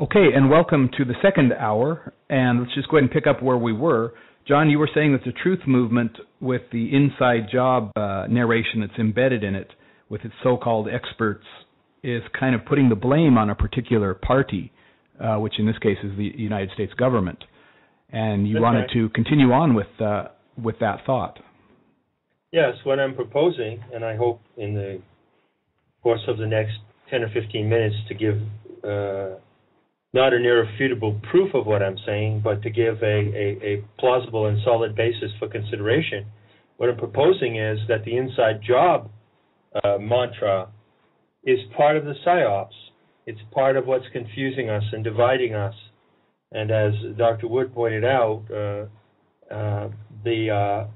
Okay, and welcome to the second hour, and let's just go ahead and pick up where we were. John, you were saying that the truth movement, with the inside job narration that's embedded in it, with its so-called experts, is kind of putting the blame on a particular party, which in this case is the United States government. And you wanted to continue on with that thought. Yes, what I'm proposing, and I hope in the course of the next 10 or 15 minutes to give not an irrefutable proof of what I'm saying, but to give a plausible and solid basis for consideration. What I'm proposing is that the inside job mantra is part of the psyops. It's part of what's confusing us and dividing us. And as Dr. Wood pointed out, the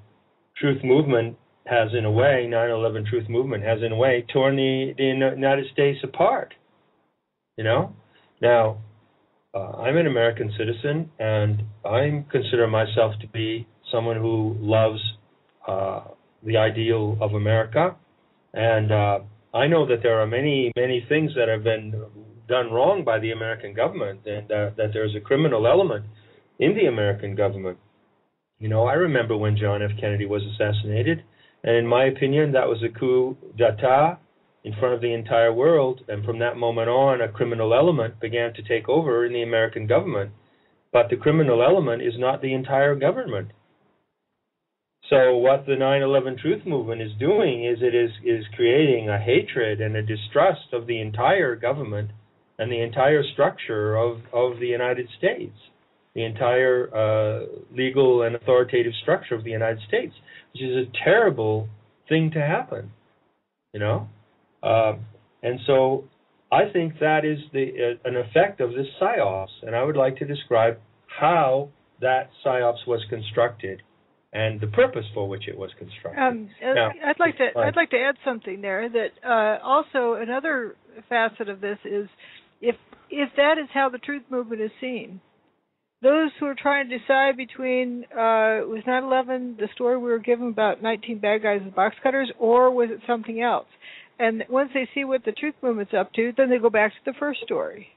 truth movement has, in a way, 9/11 truth movement has, in a way, torn the United States apart. You know? Now, I'm an American citizen, and I consider myself to be someone who loves the ideal of America. And I know that there are many, many things that have been done wrong by the American government, and that there's a criminal element in the American government. You know, I remember when John F. Kennedy was assassinated, and in my opinion, that was a coup d'etat in front of the entire world, and from that moment on, a criminal element began to take over in the American government. But the criminal element is not the entire government. So what the 9/11 Truth Movement is doing is it is creating a hatred and a distrust of the entire government and the entire structure of the United States, the entire legal and authoritative structure of the United States, which is a terrible thing to happen, you know? And so I think that is an effect of this psyops, and I would like to describe how that psyops was constructed and the purpose for which it was constructed. Now, I'd like to add something there. That also another facet of this is if that is how the truth movement is seen, those who are trying to decide between was 9/11 the story we were given about 19 bad guys with box cutters, or was it something else? And once they see what the truth movement's up to, then they go back to the first story.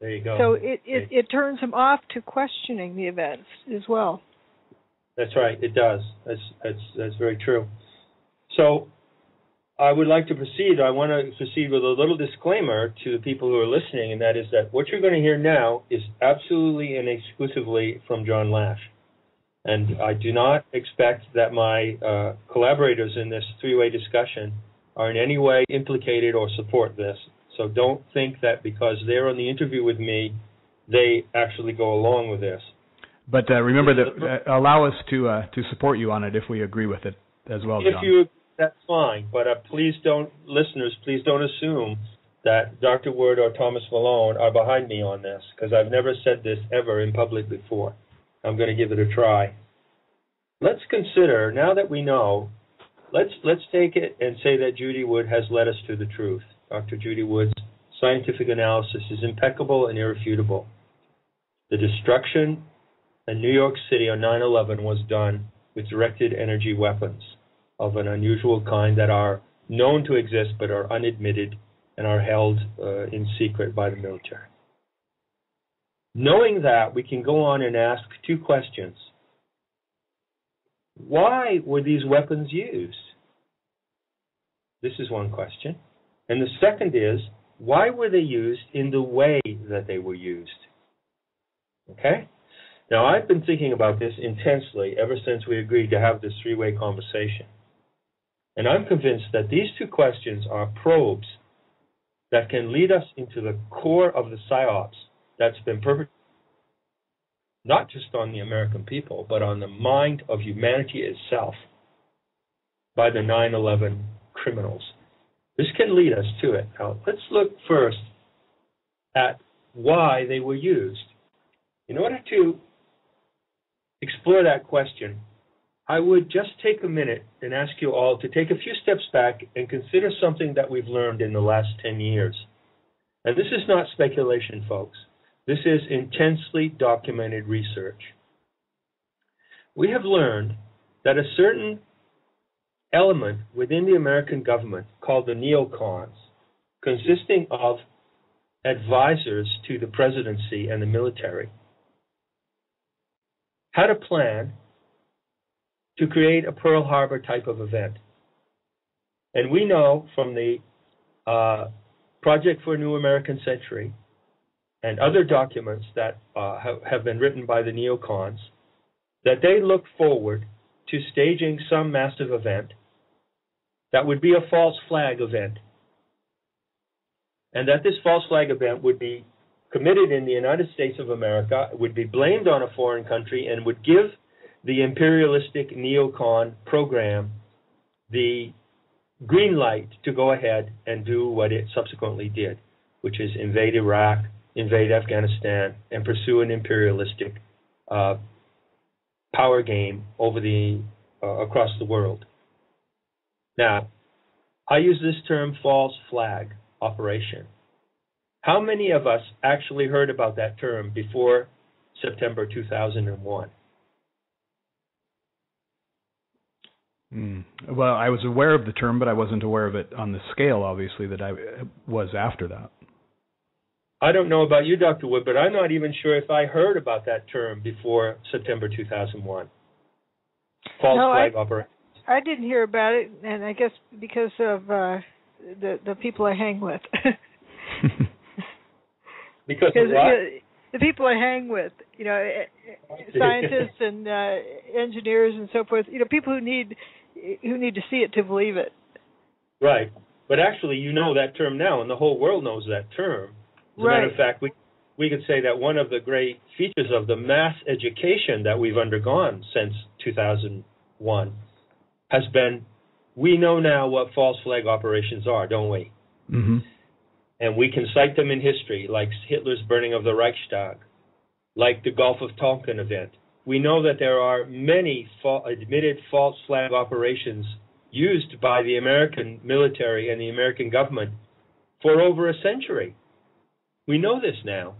There you go. So it turns them off to questioning the events as well. That's right. It does. That's very true. So I would like to proceed. I want to proceed with a little disclaimer to the people who are listening, and that is that what you're going to hear now is absolutely and exclusively from John Lash. And I do not expect that my collaborators in this three-way discussion are in any way implicated or support this. So don't think that because they're on the interview with me, they actually go along with this. But remember that allow us to support you on it if we agree with it as well, John. If you, that's fine. But please don't, listeners, please don't assume that Dr. Wood or Thomas Malone are behind me on this, because I've never said this ever in public before. I'm going to give it a try. Let's consider, now that we know, let's take it and say that Judy Wood has led us to the truth. Dr. Judy Wood's scientific analysis is impeccable and irrefutable. The destruction in New York City on 9/11 was done with directed energy weapons of an unusual kind that are known to exist but are unadmitted and are held in secret by the military. Knowing that, we can go on and ask two questions. Why were these weapons used? This is one question. And the second is, why were they used in the way that they were used? Okay? Now, I've been thinking about this intensely ever since we agreed to have this three-way conversation. And I'm convinced that these two questions are probes that can lead us into the core of the psyops that's been perpetrated not just on the American people, but on the mind of humanity itself by the 9/11 criminals. This can lead us to it. Now, let's look first at why they were used. In order to explore that question, I would just take a minute and ask you all to take a few steps back and consider something that we've learned in the last 10 years. And this is not speculation, folks. This is intensely documented research. We have learned that a certain element within the American government called the neocons, consisting of advisors to the presidency and the military had a plan to create a Pearl Harbor type of event. And we know from the Project for a New American Century and other documents that have been written by the neocons that they look forward to staging some massive event that would be a false flag event. And that this false flag event would be committed in the United States of America, would be blamed on a foreign country, and would give the imperialistic neocon program the green light to go ahead and do what it subsequently did, which is invade Iraq, invade Afghanistan, and pursue an imperialistic power game over across the world. Now, I use this term false flag operation. How many of us actually heard about that term before September 2001? Well, I was aware of the term, but I wasn't aware of it on the scale, obviously, that I was after that. I don't know about you, Dr. Wood, but I'm not even sure if I heard about that term before September 2001. False flag operation. I didn't hear about it, and I guess because of the people I hang with. Because of what? The people I hang with, scientists and engineers and so forth, people who need to see it to believe it. Right. But actually, that term now, and the whole world knows that term. As a matter of fact, we could say that one of the great features of the mass education that we've undergone since 2001 has been, we know now what false flag operations are, don't we? Mm-hmm. And we can cite them in history, like Hitler's burning of the Reichstag, like the Gulf of Tonkin event. We know that there are many admitted false flag operations used by the American military and the American government for over a century. We know this now.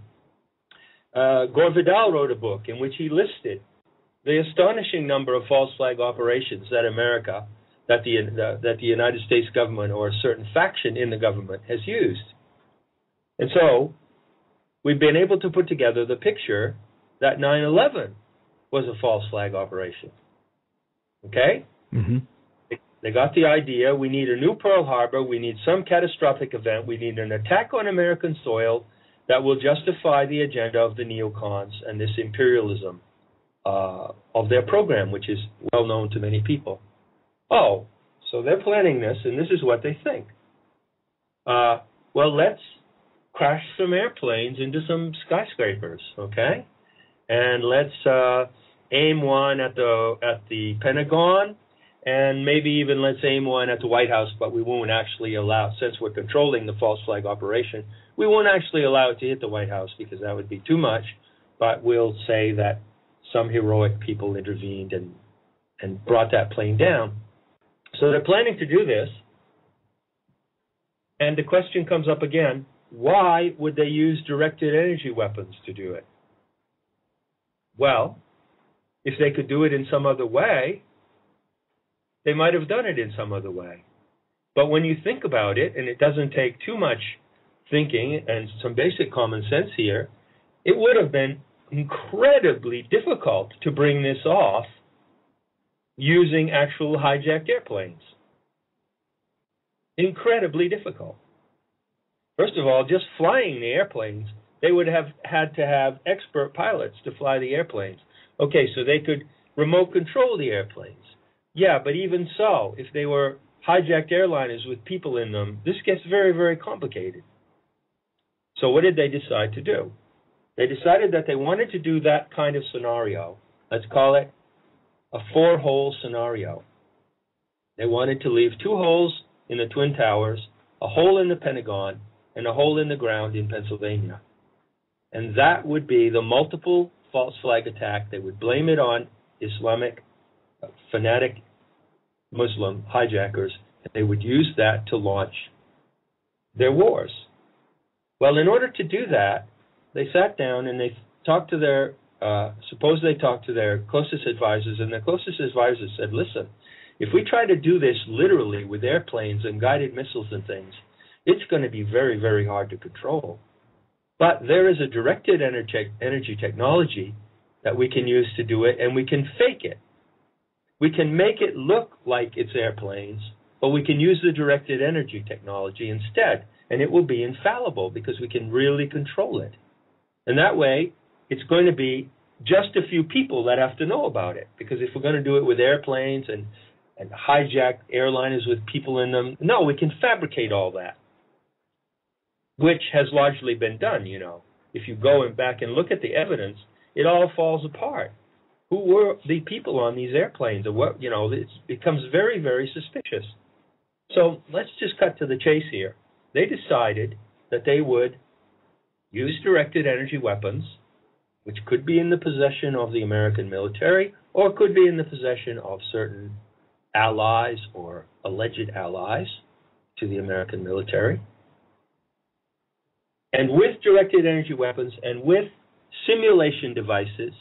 Gore Vidal wrote a book in which he listed the astonishing number of false flag operations that the United States government or a certain faction in the government has used. And so we've been able to put together the picture that 9/11 was a false flag operation. Okay? Mm-hmm. They got the idea, we need a new Pearl Harbor, we need some catastrophic event, we need an attack on American soil that will justify the agenda of the neocons and this imperialism of their program, which is well known to many people. Oh, so they're planning this, and this is what they think. Well, let's crash some airplanes into some skyscrapers, okay? And let's aim one at the Pentagon, and maybe even let's aim one at the White House, but we won't actually allow, since we're controlling the false flag operation, we won't actually allow it to hit the White House because that would be too much, but we'll say that some heroic people intervened and brought that plane down. So they're planning to do this, and the question comes up again, why would they use directed energy weapons to do it? Well, if they could do it in some other way, they might have done it in some other way. But when you think about it, and it doesn't take too much thinking and some basic common sense here, it would have been incredibly difficult to bring this off using actual hijacked airplanes. Incredibly difficult. First of all, just flying the airplanes, they would have had to have expert pilots to fly the airplanes. Okay, so they could remote control the airplanes. Yeah, but even so, if they were hijacked airliners with people in them, this gets very, very complicated. So what did they decide to do? They decided that they wanted to do that kind of scenario. Let's call it a 4-hole scenario. They wanted to leave 2 holes in the Twin Towers, a hole in the Pentagon, and a hole in the ground in Pennsylvania. And that would be the multiple false flag attack. They would blame it on Islamic fanatic Muslim hijackers, and they would use that to launch their wars. Well, in order to do that, they sat down and they talked to their, suppose they talked to their closest advisors, and their closest advisors said, listen, if we try to do this literally with airplanes and guided missiles and things, it's going to be very, very hard to control. But there is a directed energy technology that we can use to do it, and we can fake it. We can make it look like it's airplanes, but we can use the directed energy technology instead, and it will be infallible because we can really control it. And that way, it's going to be just a few people that have to know about it, because if we're going to do it with airplanes and hijack airliners with people in them, no, we can fabricate all that, which has largely been done, you know. If you go back and look at the evidence, it all falls apart. Who were the people on these airplanes? Or what, you know, it becomes very, very suspicious. So let's just cut to the chase here. They decided that they would use directed energy weapons, which could be in the possession of the American military or could be in the possession of certain allies or alleged allies to the American military. And with directed energy weapons and with simulation devices,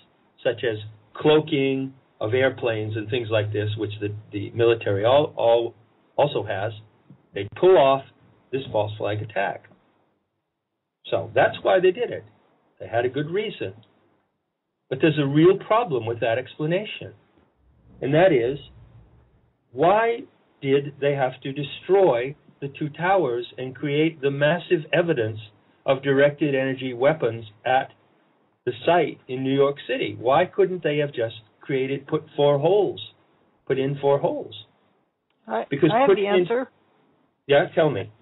such as cloaking of airplanes and things like this, which the military also has, they pull off this false flag attack. So that's why they did it. They had a good reason. But there's a real problem with that explanation. And that is, why did they have to destroy the two towers and create the massive evidence of directed energy weapons at the site in New York City? Why couldn't they have just put in 4 holes? Because I have the answer. Yeah, tell me.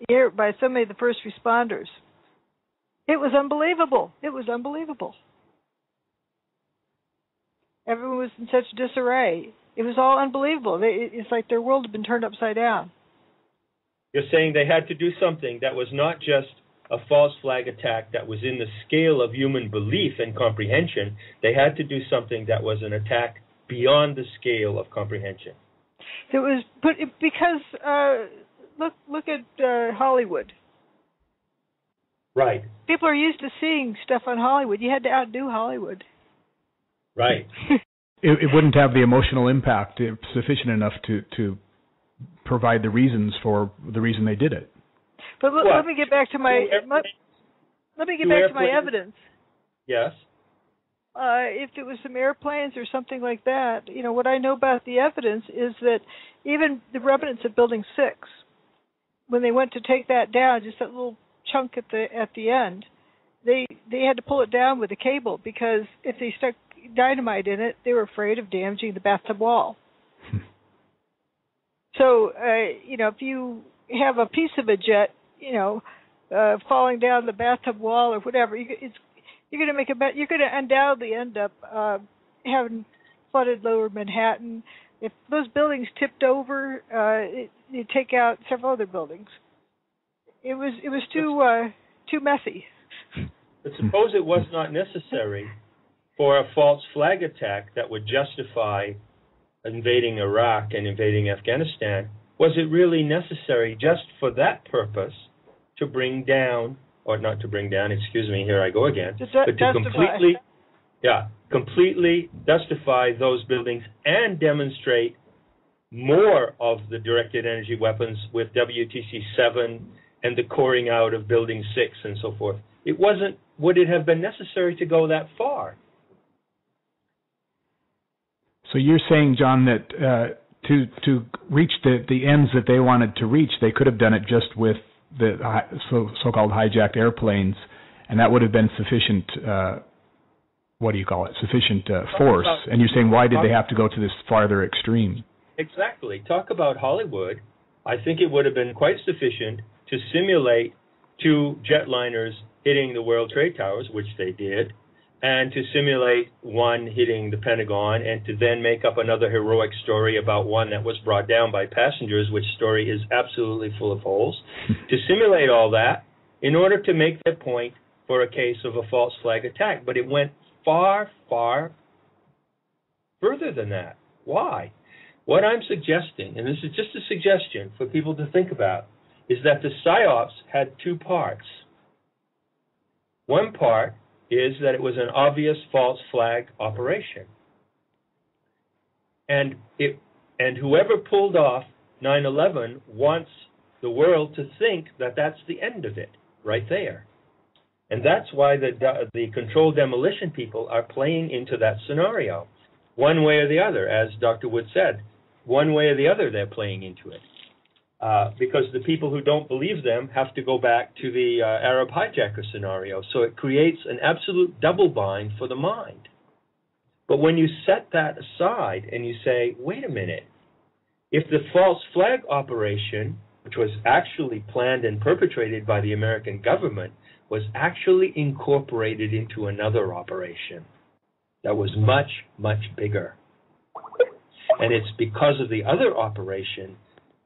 Here, by so many of the first responders. It was unbelievable. Everyone was in such disarray. It was all unbelievable. It's like their world had been turned upside down. You're saying they had to do something that was not just a false flag attack that was in the scale of human belief and comprehension. They had to do something that was an attack beyond the scale of comprehension. It was because look at Hollywood. Right. People are used to seeing stuff on Hollywood. You had to outdo Hollywood. Right. It wouldn't have the emotional impact sufficient enough to provide the reasons for the reason they did it. But let me get back to my evidence. Yes. If it was some airplanes or something like that, you know, what I know about the evidence is that even the remnants of Building 6, when they went to take that down, just that little chunk at the end, they had to pull it down with a cable because if they stuck dynamite in it, they were afraid of damaging the bathtub wall. So, you know, if you have a piece of a jet, you know, falling down the bathtub wall or whatever, you're going to undoubtedly end up having flooded Lower Manhattan. If those buildings tipped over, you take out several other buildings. It was too messy. But suppose it was not necessary for a false flag attack that would justify invading Iraq and invading Afghanistan. Was it really necessary just for that purpose to bring down, or not to bring down, excuse me, here I go again, but to completely justify those buildings and demonstrate more of the directed energy weapons with WTC-7 and the coring out of Building 6 and so forth? Would it have been necessary to go that far? So you're saying, John, that to reach the ends that they wanted to reach, they could have done it just with the so-called hijacked airplanes, and that would have been sufficient, sufficient force. And you're saying, why did they have to go to this farther extreme? Exactly. Talk about Hollywood. I think it would have been quite sufficient to simulate 2 jetliners hitting the World Trade Towers, which they did, and to simulate one hitting the Pentagon, and to then make up another heroic story about one that was brought down by passengers, which story is absolutely full of holes, to simulate all that in order to make their point for a case of a false flag attack. But it went far, far further than that. Why? What I'm suggesting, and this is just a suggestion for people to think about, is that the PSYOPs had 2 parts. One part is that it was an obvious false flag operation. And whoever pulled off 9/11 wants the world to think that that's the end of it, right there. And that's why the controlled demolition people are playing into that scenario, one way or the other, as Dr. Wood said. One way or the other, they're playing into it. Because the people who don't believe them have to go back to the Arab hijacker scenario. So it creates an absolute double bind for the mind. But when you set that aside and you say, wait a minute, if the false flag operation, which was actually planned and perpetrated by the American government, was actually incorporated into another operation that was much, much bigger. And it's because of the other operation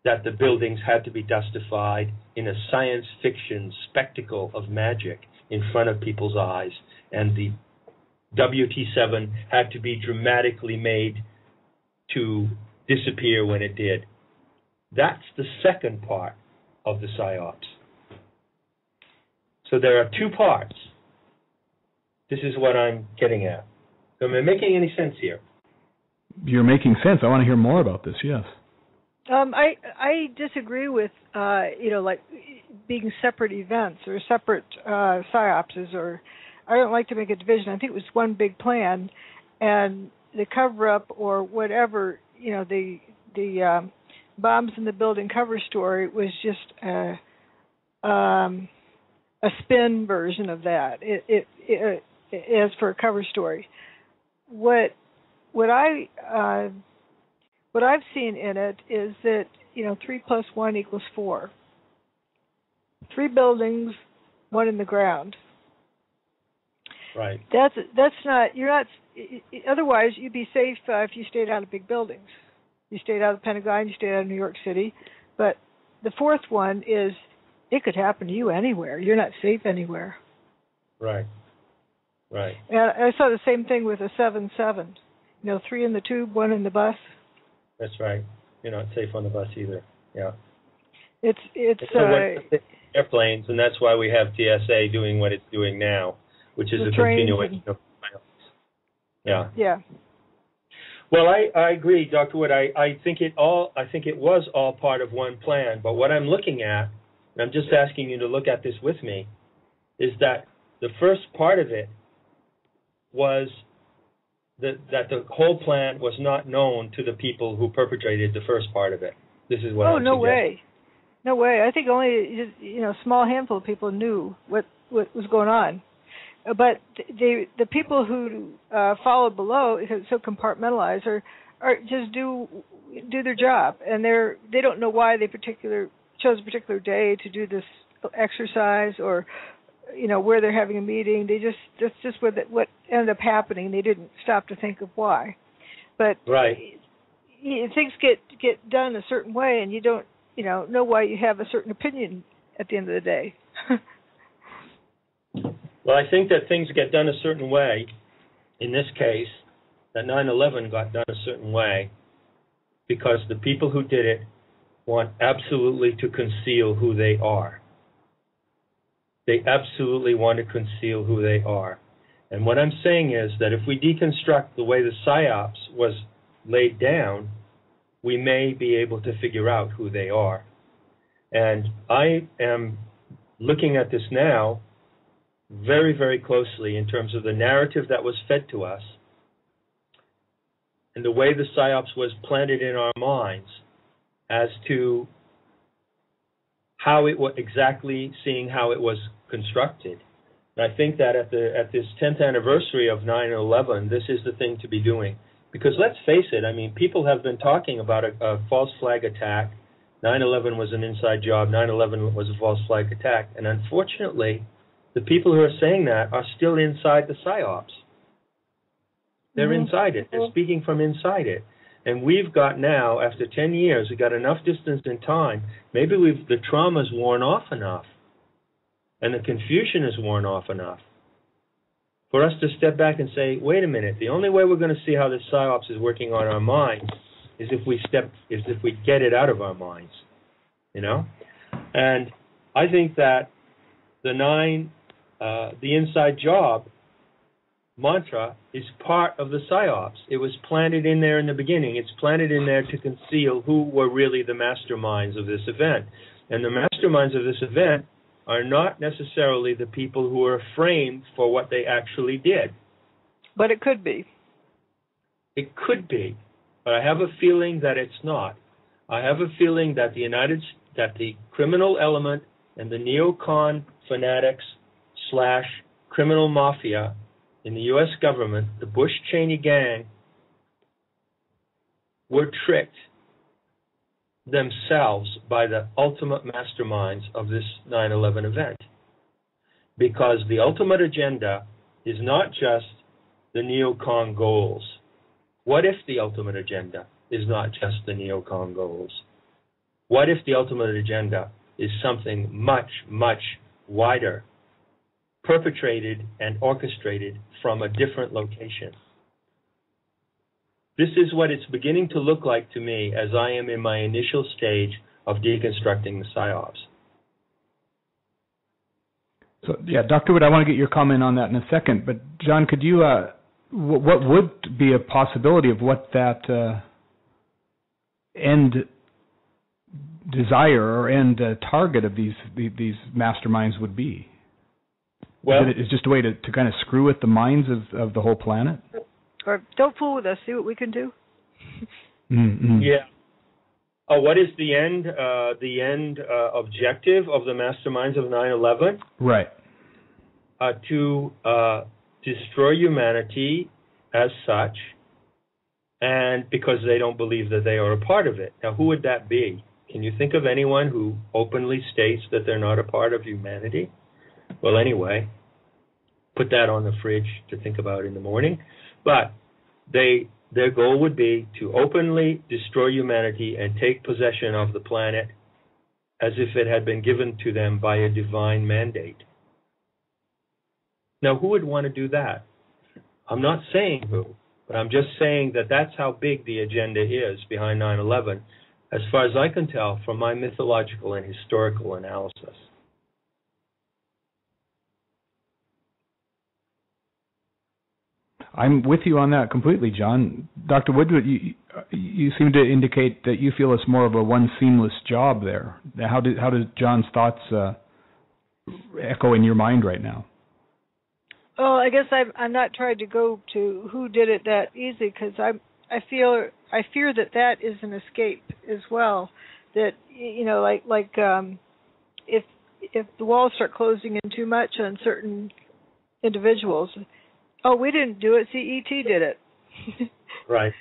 that the buildings had to be dustified in a science fiction spectacle of magic in front of people's eyes. And the WT7 had to be dramatically made to disappear when it did. That's the second part of the PSYOPs. So there are two parts. This is what I'm getting at. Am I making any sense here? You're making sense. I want to hear more about this, yes. I disagree with, like being separate events or separate PSYOPs, or I don't like to make a division. I think it was one big plan, and the cover-up or whatever, the bombs in the building cover story was just a spin version of that. It as for a cover story. What I've seen in it is that 3 + 1 = 4. 3 buildings, 1 in the ground. Right. That's not. You're not. Otherwise, you'd be safe if you stayed out of big buildings. You stayed out of the Pentagon. You stayed out of New York City. But the fourth one is, it could happen to you anywhere. You're not safe anywhere. Right. Right. And I saw the same thing with a 7-7. 3 in the tube, 1 in the bus. That's right. You're not safe on the bus either. Yeah. It's airplanes, and that's why we have TSA doing what it's doing now, which is a continuation of violence. Yeah. Yeah. Well, I agree, Dr. Wood. I think it was all part of one plan. But what I'm looking at, and I'm just asking you to look at this with me, is that the first part of it was that the whole plan was not known to the people who perpetrated the first part of it. This is what I'm no suggesting. No way. I think only a small handful of people knew what was going on. But the people who followed below, because it's so compartmentalized, are just do their job, and they don't know why they chose a particular day to do this exercise, or where they're having a meeting. That's just what ended up happening. They didn't stop to think of why. But right. Things get done a certain way, and you don't know why you have a certain opinion at the end of the day. Well, I think that things get done a certain way. In this case, that 9/11 got done a certain way because the people who did it want absolutely to conceal who they are. They absolutely want to conceal who they are. And what I'm saying is that if we deconstruct the way the PSYOPs was laid down, we may be able to figure out who they are. And I am looking at this now very, very closely in terms of the narrative that was fed to us and the way the PSYOPs was planted in our minds as to how it was exactly seeing how it was constructed. And I think that at this 10th anniversary of 9/11, this is the thing to be doing. Because let's face it, I mean, people have been talking about a false flag attack. 9/11 was an inside job. 9/11 was a false flag attack. And unfortunately, the people who are saying that are still inside the PSYOPs. They're inside it. They're speaking from inside it. And we've got now, after 10 years, we've got enough distance in time. Maybe the trauma's worn off enough, and the confusion is worn off enough for us to step back and say, wait a minute, the only way we're going to see how this PSYOPs is working on our minds is if we get it out of our minds, And I think that the inside job mantra is part of the PSYOPs. It was planted in there in the beginning. It's planted in there to conceal who were really the masterminds of this event. And the masterminds of this event are not necessarily the people who are framed for what they actually did. But it could be. It could be, but I have a feeling that it's not. I have a feeling that the criminal element and the neocon fanatics / criminal mafia in the U.S. government, the Bush-Cheney gang, were tricked themselves by the ultimate masterminds of this 9/11 event. Because the ultimate agenda is not just the neocon goals. What if the ultimate agenda is not just the neocon goals? What if the ultimate agenda is something much, much wider, perpetrated and orchestrated from a different location? This is what it's beginning to look like to me as I am in my initial stage of deconstructing the PSYOPs. So, yeah, Dr. Wood, I want to get your comment on that in a second, but John, could you, what would be a possibility of what that end desire or end target of these masterminds would be? Well, it's just a way to kind of screw with the minds of the whole planet? Or don't fool with us, see what we can do? Mm-hmm. Yeah. Oh, what is the end objective of the masterminds of 9/11? Right. To destroy humanity as such, and because they don't believe that they are a part of it. Now, who would that be? Can you think of anyone who openly states that they're not a part of humanity? Well, anyway, put that on the fridge to think about in the morning. But their goal would be to openly destroy humanity and take possession of the planet as if it had been given to them by a divine mandate. Now, who would want to do that? I'm not saying who, but I'm just saying that that's how big the agenda is behind 9/11, as far as I can tell from my mythological and historical analysis. I'm with you on that completely, John. Dr. Woodward, you seem to indicate that you feel it's more of a one seamless job there. How do John's thoughts echo in your mind right now? Well, I guess I'm not trying to go to who did it that easy, because I fear that is an escape as well. That if the walls start closing in too much on certain individuals. Oh, we didn't do it. See, E.T. did it. Right.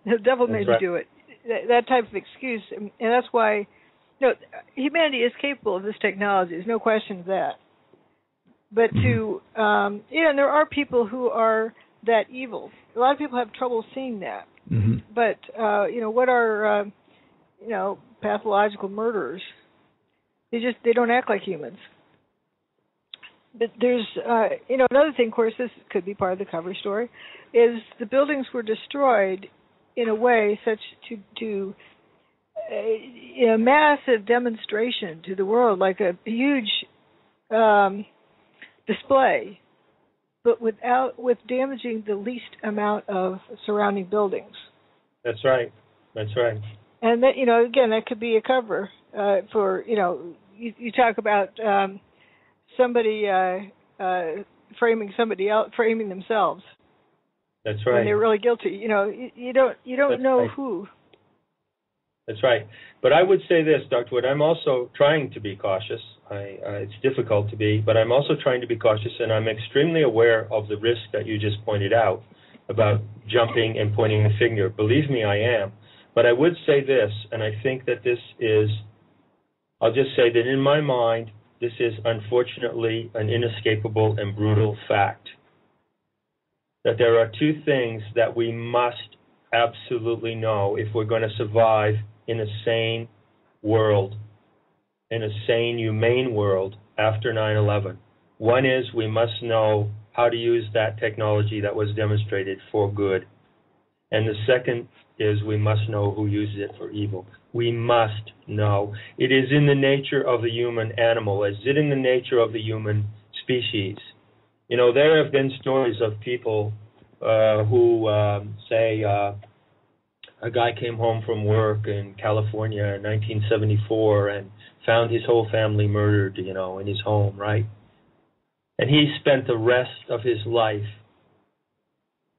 The devil made you do it. That type of excuse. And that's why, humanity is capable of this technology. There's no question of that. But and there are people who are that evil. A lot of people have trouble seeing that. Mm-hmm. But, what are, pathological murderers? They don't act like humans. But there's, another thing, of course, this could be part of the cover story, is the buildings were destroyed in a way such to a massive demonstration to the world, like a huge display, but with damaging the least amount of surrounding buildings. That's right. And that, again, that could be a cover for, you talk about somebody framing somebody else, framing themselves. That's right. When they're really guilty. You don't That's know right. who. That's right. But I would say this, Dr. Wood, I'm also trying to be cautious. It's difficult to be, but I'm also trying to be cautious, and I'm extremely aware of the risk that you just pointed out about jumping and pointing the finger. Believe me, I am. But I would say this, and I think that this is, I'll just say that in my mind, this is unfortunately an inescapable and brutal fact. That there are two things that we must absolutely know if we're going to survive in a sane world, in a sane, humane world after 9/11. One is we must know how to use that technology that was demonstrated for good. And the second is we must know who uses it for evil. We must know. It is in the nature of the human animal. Is it in the nature of the human species? There have been stories of people who say, a guy came home from work in California in 1974 and found his whole family murdered, in his home, right? And he spent the rest of his life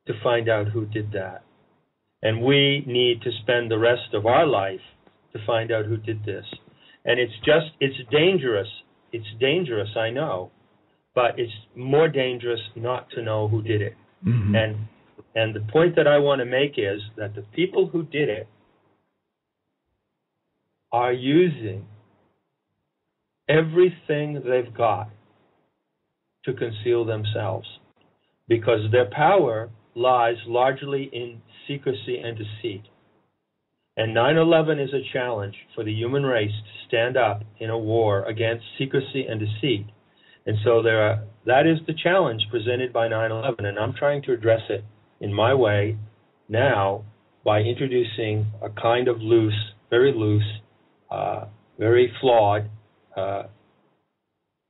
to find out who did that. And we need to spend the rest of our life to find out who did this. And it's dangerous. It's dangerous, I know. But it's more dangerous not to know who did it. Mm-hmm. And the point that I want to make is that the people who did it are using everything they've got to conceal themselves, because their power lies largely in secrecy and deceit. And 9/11 is a challenge for the human race to stand up in a war against secrecy and deceit. And so that is the challenge presented by 9/11, and I'm trying to address it in my way now by introducing a kind of very flawed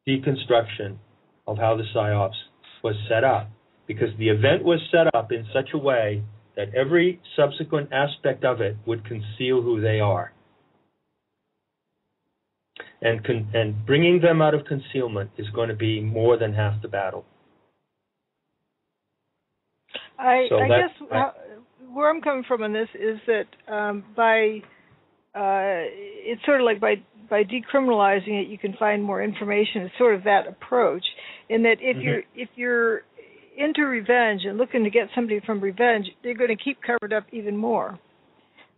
deconstruction of how the PSYOPs was set up. Because the event was set up in such a way that every subsequent aspect of it would conceal who they are. And bringing them out of concealment is going to be more than half the battle. I guess where I'm coming from on this is that it's sort of like by decriminalizing it, you can find more information. It's sort of that approach, in that if you're into revenge and looking to get somebody from revenge, they're going to keep covered up even more.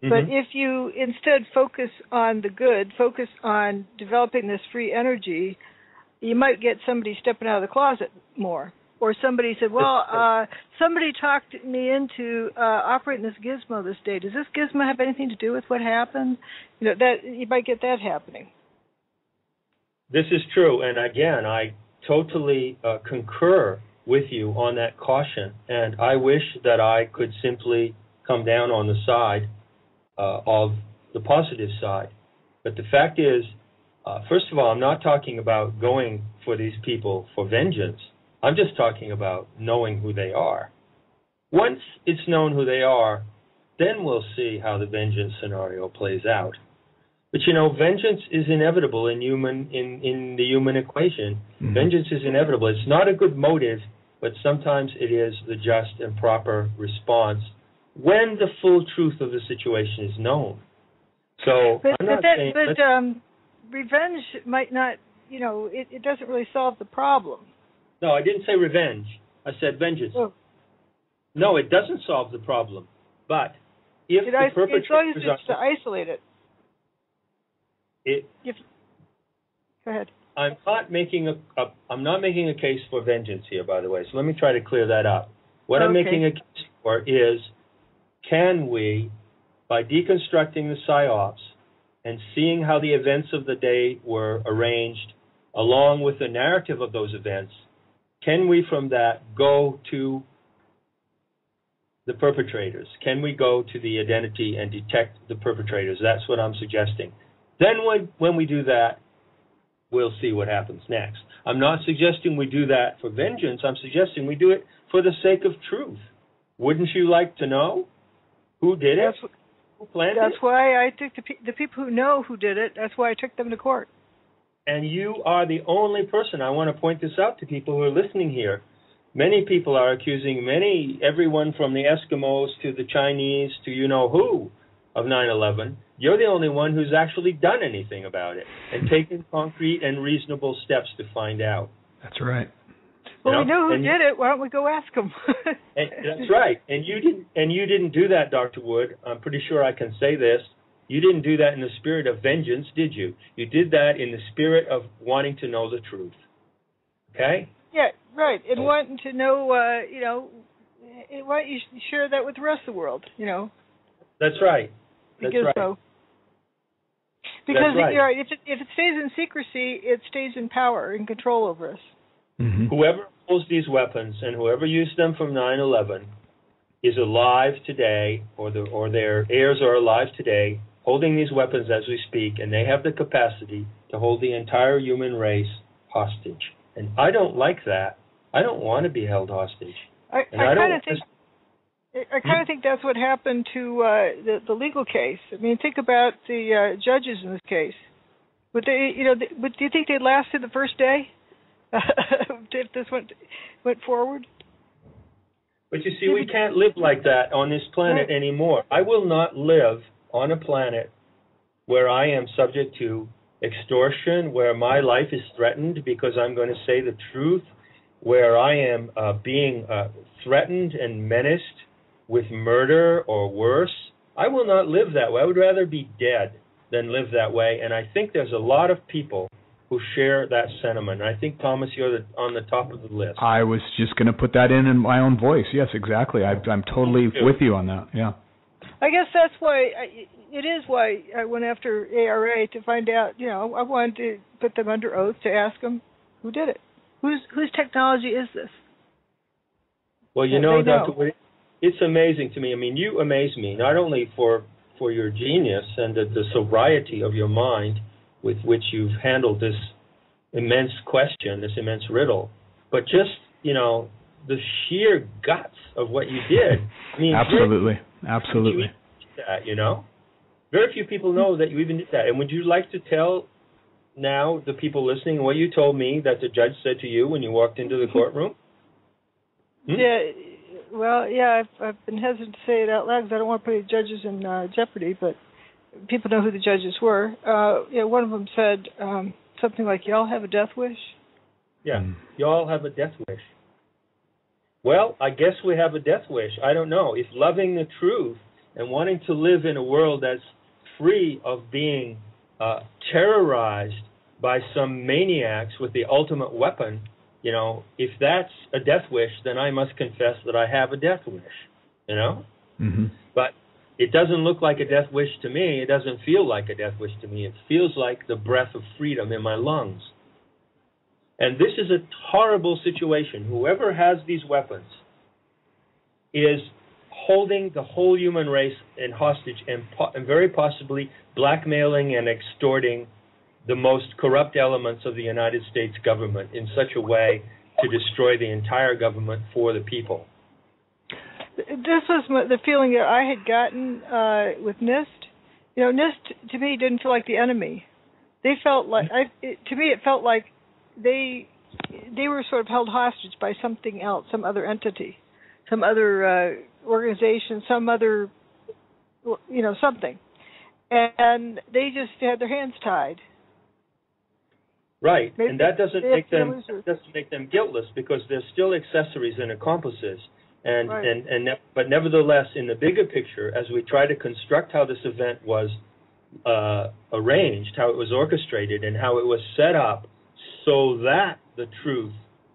Mm-hmm. But if you instead focus on the good, focus on developing this free energy, you might get somebody stepping out of the closet more. Or somebody said, well, somebody talked me into operating this gizmo this day. Does this gizmo have anything to do with what happened? That you might get that happening. This is true. And again, I totally concur with you on that caution. And I wish that I could simply come down on the side of the positive side. But the fact is, first of all, I'm not talking about going for these people for vengeance. I'm just talking about knowing who they are. Once it's known who they are, then we'll see how the vengeance scenario plays out. But vengeance is inevitable in the human equation. Mm-hmm. Vengeance is inevitable. It's not a good motive, but sometimes it is the just and proper response when the full truth of the situation is known. So revenge might not, it doesn't really solve the problem. No, I didn't say revenge. I said vengeance. Oh. No, it doesn't solve the problem. But if the perpetrators it's to isolate it. Go ahead. I'm not making a case for vengeance here, by the way. So let me try to clear that up. What I'm making a case for is, can we, by deconstructing the PSYOPs and seeing how the events of the day were arranged, along with the narrative of those events, can we from that go to the perpetrators? Can we go to the identity and detect the perpetrators? That's what I'm suggesting. Then when we do that, we'll see what happens next. I'm not suggesting we do that for vengeance. I'm suggesting we do it for the sake of truth. Wouldn't you like to know who did it? Who planned it? That's why I took the people who know who did it. That's why I took them to court. And you are the only person. I want to point this out to people who are listening here. Many people are accusing everyone from the Eskimos to the Chinese to you-know-who of 9/11. You're the only one who's actually done anything about it and taken concrete and reasonable steps to find out. That's right. Well, we know who did it. Why don't we go ask them? That's right. And you didn't do that, Dr. Wood. I'm pretty sure I can say this. You didn't do that in the spirit of vengeance, did you? You did that in the spirit of wanting to know the truth. Okay? Yeah, right. And wanting to know, why don't you share that with the rest of the world, That's right. Because if it stays in secrecy, it stays in power and control over us. Mm-hmm. Whoever holds these weapons and whoever used them from 9/11 is alive today, or their heirs are alive today, holding these weapons as we speak, and they have the capacity to hold the entire human race hostage. And I don't like that. I don't want to be held hostage. I kind of think I kind of think that's what happened to the legal case. I mean, think about the judges in this case. Would they, do you think they'd lasted the first day if this went forward? But you see, we can't live like that on this planet anymore. I will not live on a planet where I am subject to extortion, where my life is threatened because I'm going to say the truth, where I am being threatened and menaced with murder or worse. I will not live that way. I would rather be dead than live that way. And I think there's a lot of people who share that sentiment. I think, Thomas, you're on the top of the list. I was just going to put that in my own voice. Yes, exactly. I'm totally with you on that. Yeah. I guess that's why it is why I went after ARA to find out. I wanted to put them under oath to ask them who did it. Whose technology is this? Well, Dr. Woody, it's amazing to me. I mean, you amaze me not only for your genius and the sobriety of your mind with which you've handled this immense question, this immense riddle, but just, the sheer guts of what you did. I mean, absolutely. You did that, Very few people know that you even did that. And would you like to tell now the people listening what you told me that the judge said to you when you walked into the courtroom? Yeah, well, yeah, I've been hesitant to say it out loud because I don't want to put any judges in jeopardy, but people know who the judges were. One of them said something like, "Y'all have a death wish?" Yeah, y'all have a death wish. Well, I guess we have a death wish. I don't know. If loving the truth and wanting to live in a world that's free of being terrorized by some maniacs with the ultimate weapon, if that's a death wish, then I must confess that I have a death wish, Mm-hmm. But it doesn't look like a death wish to me. It doesn't feel like a death wish to me. It feels like the breath of freedom in my lungs. And this is a horrible situation. Whoever has these weapons is holding the whole human race in hostage and very possibly blackmailing and extorting the most corrupt elements of the United States government in such a way to destroy the entire government for the people. This was the feeling that I had gotten with NIST. NIST to me didn't feel like the enemy. They felt like to me it felt like they were sort of held hostage by something else, some other entity, some other organization, some other something, and they just had their hands tied. Right, and that doesn't make them guiltless because they're still accessories and accomplices. And right. But nevertheless, in the bigger picture, as we try to construct how this event was arranged, how it was orchestrated, and how it was set up so that the truth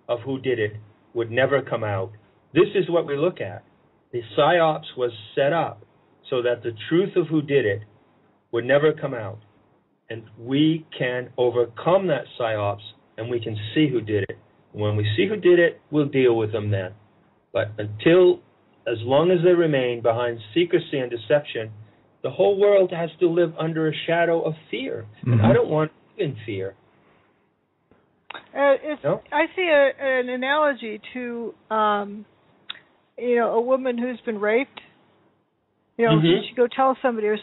of who did it would never come out, this is what we look at. The PSYOPs was set up so that the truth of who did it would never come out. And we can overcome that PSYOPs, and we can see who did it. When we see who did it, we'll deal with them then. But as long as they remain behind secrecy and deception, the whole world has to live under a shadow of fear. Mm-hmm. And I don't want to live in fear. No? I see an analogy to, a woman who's been raped. Mm-hmm. Should she go tell somebody, or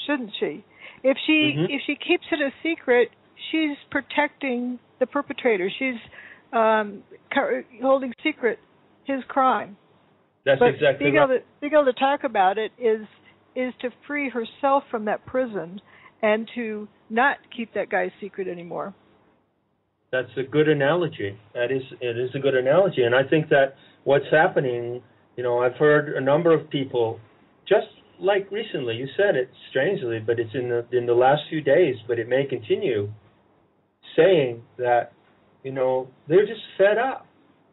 shouldn't she? If she keeps it a secret, she's protecting the perpetrator. She's holding secret his crime. That's exactly right. Being able to talk about it is to free herself from that prison and to not keep that guy's secret anymore. That's a good analogy. It is a good analogy, and I think that what's happening, I've heard a number of people, just like recently, you said it strangely, but it's in the last few days, but it may continue, saying that, they're just fed up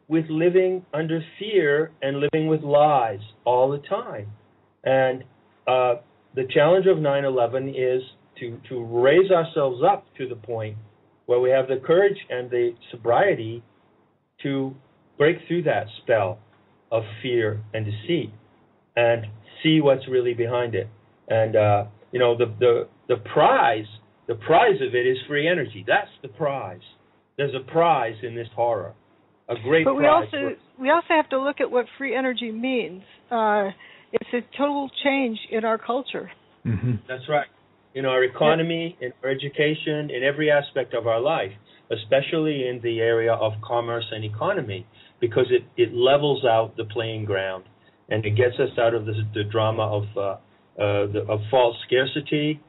with living under fear and living with lies all the time. And the challenge of 9/11 is to raise ourselves up to the point where we have the courage and the sobriety to break through that spell of fear and deceit and see what's really behind it. And the prize of it is free energy. That's the prize. There's a prize in this horror. a great but prize. we also have to look at what free energy means. It's a total change in our culture. Mm-hmm. That's right. In our economy, in our education, in every aspect of our life, especially in the area of commerce and economy, because it levels out the playing ground, and it gets us out of the drama of false scarcity,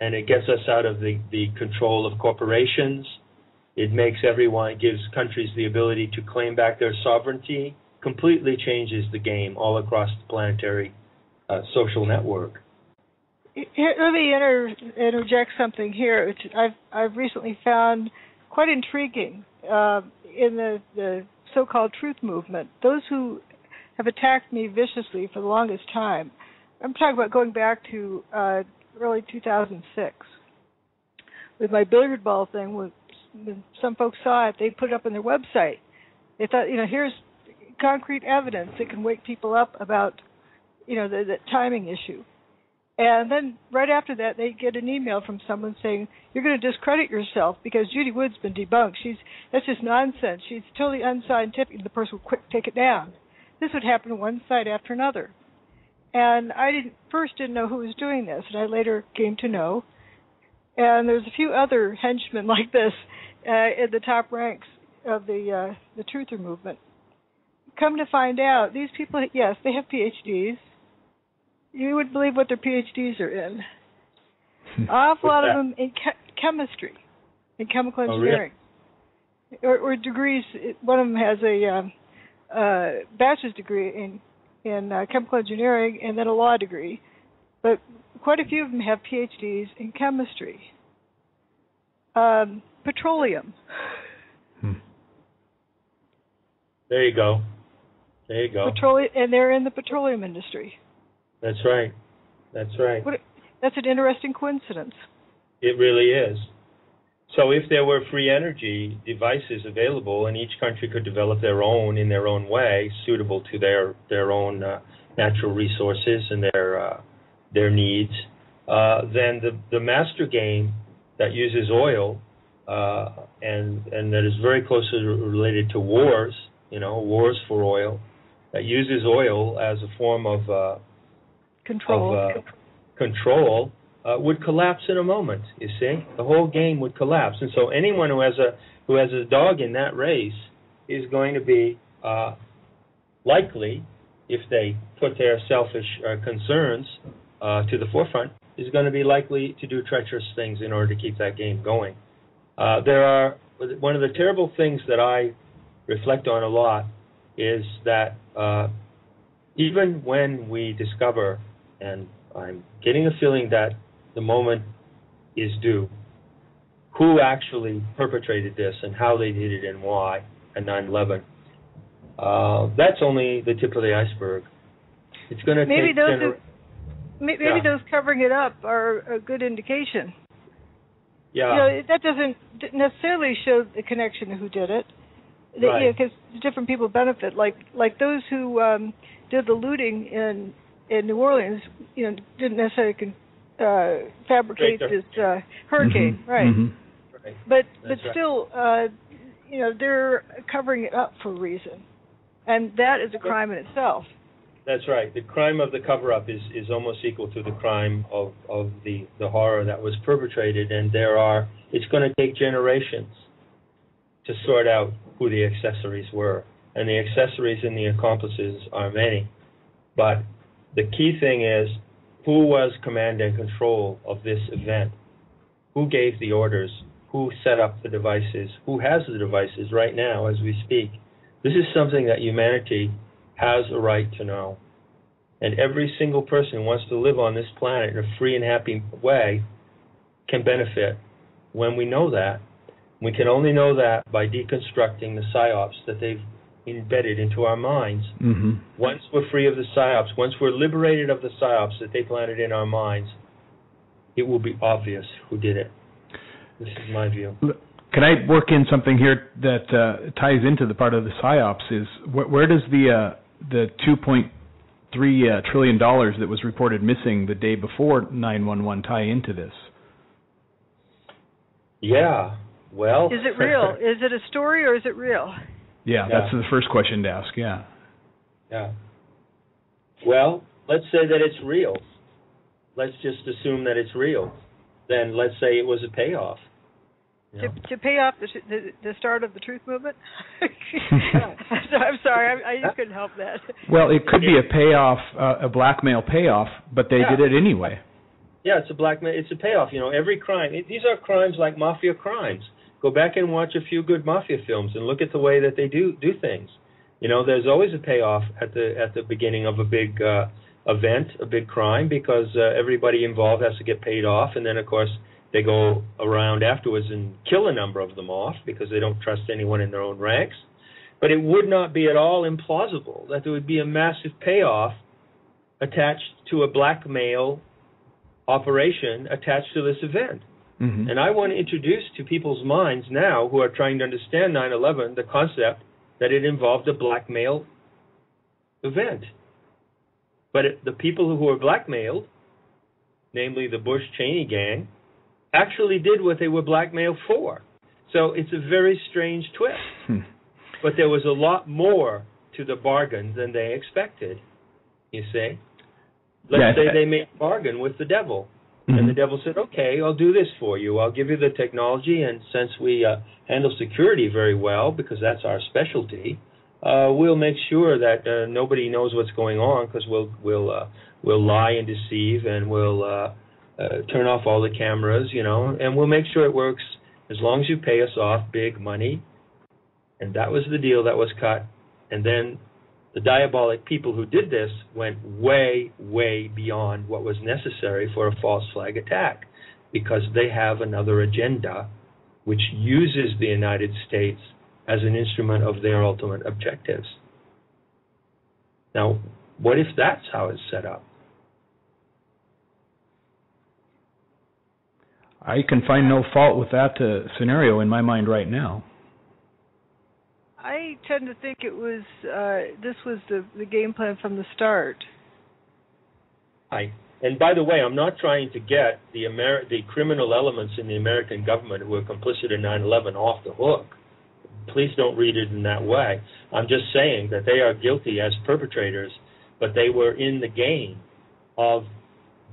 and it gets us out of the control of corporations. It gives countries the ability to claim back their sovereignty, completely changes the game all across the planetary social network. Let me interject something here, which I've recently found quite intriguing in the so-called truth movement. Those who have attacked me viciously for the longest time, I'm talking about going back to early 2006 with my billiard ball thing. When some folks saw it, they put it up on their website. They thought, here's concrete evidence that can wake people up about, the timing issue. And then right after that, they get an email from someone saying, you're going to discredit yourself because Judy Wood's been debunked. That's just nonsense. She's totally unscientific. And the person would quick take it down. This would happen one side after another. And I didn't know who was doing this, and I later came to know. And there's a few other henchmen like this in the top ranks of the truther movement. Come to find out, these people, yes, they have PhDs. You wouldn't believe what their PhDs are in. An awful lot of them in chemistry, in chemical engineering, or degrees. One of them has a bachelor's degree in chemical engineering and then a law degree, but quite a few of them have PhDs in chemistry. Petroleum. There you go. Petroleum, and they're in the petroleum industry. That's right. That's an interesting coincidence. It really is. So if there were free energy devices available and each country could develop their own in their own way, suitable to their own natural resources and their needs, then the master game that uses oil and that is very closely related to wars, wars for oil, that uses oil as a form of control would collapse in a moment. You see, the whole game would collapse, and so anyone who has a dog in that race is going to be likely, if they put their selfish concerns to the forefront, is going to be likely to do treacherous things in order to keep that game going. One of the terrible things that I reflect on a lot is that even when we discover, and I'm getting a feeling that the moment is due, who actually perpetrated this and how they did it and why, and 9/11. That's only the tip of the iceberg. It's going to take... Maybe those covering it up are a good indication. Yeah. That doesn't necessarily show the connection to who did it. Right. Because different people benefit. Like those who did the looting in New Orleans, didn't necessarily fabricate this hurricane, mm-hmm. right? Mm-hmm. Right. But still, they're covering it up for a reason, and that is a crime in itself. That's right. The crime of the cover-up is almost equal to the crime of the horror that was perpetrated, and it's going to take generations to sort out who the accessories were, and the accessories and the accomplices are many. But the key thing is, who was command and control of this event? Who gave the orders? Who set up the devices? Who has the devices right now as we speak? This is something that humanity has a right to know. And every single person who wants to live on this planet in a free and happy way can benefit when we know that. We can only know that by deconstructing the psyops that they've embedded into our minds. Mm-hmm. Once we're free of the psyops, once we're liberated of the psyops that they planted in our minds, it will be obvious who did it. This is my view. Can I work in something here that ties into the part of the psyops? Is where does the $2.3 trillion that was reported missing the day before 9/11 tie into this? Yeah, well... Is it real? Is it a story or is it real? Yeah, that's the first question to ask, yeah. Yeah. Well, let's say that it's real. Let's just assume that it's real. Then let's say it was a payoff. To pay off the start of the truth movement? I'm sorry, I just couldn't help that. Well, it could be a payoff, a blackmail payoff, but they did it anyway. Yeah, it's a payoff. Every crime, these are crimes like mafia crimes. Go back and watch a few good mafia films and look at the way that they do things. There's always a payoff at the beginning of a big event, a big crime, because everybody involved has to get paid off, and then of course they go around afterwards and kill a number of them off because they don't trust anyone in their own ranks. But it would not be at all implausible that there would be a massive payoff attached to a blackmail operation attached to this event. Mm-hmm. And I want to introduce to people's minds now who are trying to understand 9/11 the concept that it involved a blackmail event. But the people who were blackmailed, namely the Bush-Cheney gang, actually did what they were blackmailed for. So it's a very strange twist. But there was a lot more to the bargain than they expected, you see. Let's say they made a bargain with the devil. Mm-hmm. And the devil said, okay, I'll do this for you. I'll give you the technology, and since we handle security very well, because that's our specialty, we'll make sure that nobody knows what's going on, because we'll lie and deceive, and we'll turn off all the cameras, and we'll make sure it works as long as you pay us off big money. And that was the deal that was cut. And then the diabolic people who did this went way, way beyond what was necessary for a false flag attack, because they have another agenda which uses the United States as an instrument of their ultimate objectives. Now, what if that's how it's set up? I can find no fault with that scenario in my mind right now. I tend to think it was this was the game plan from the start. And by the way, I'm not trying to get the criminal elements in the American government who were complicit in 9/11 off the hook. Please don't read it in that way. I'm just saying that they are guilty as perpetrators, but they were in the game of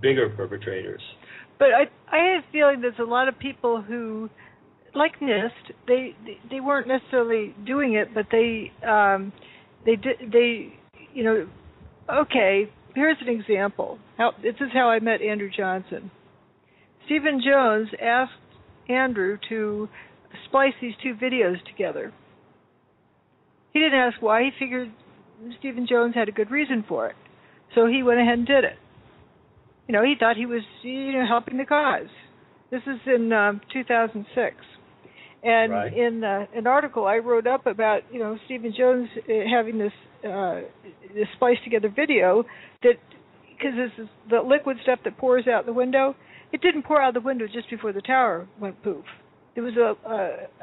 bigger perpetrators. But I have a feeling there's a lot of people who, like NIST, they weren't necessarily doing it, but they okay, here's an example. This is how I met Andrew Johnson. Stephen Jones asked Andrew to splice these two videos together. He didn't ask why. He figured Stephen Jones had a good reason for it. So he went ahead and did it. He thought he was helping the cause. This is in 2006. And in an article I wrote up about, Stephen Jones having this spliced together video, that because this is the liquid stuff that pours out the window, it didn't pour out the window just before the tower went poof. There was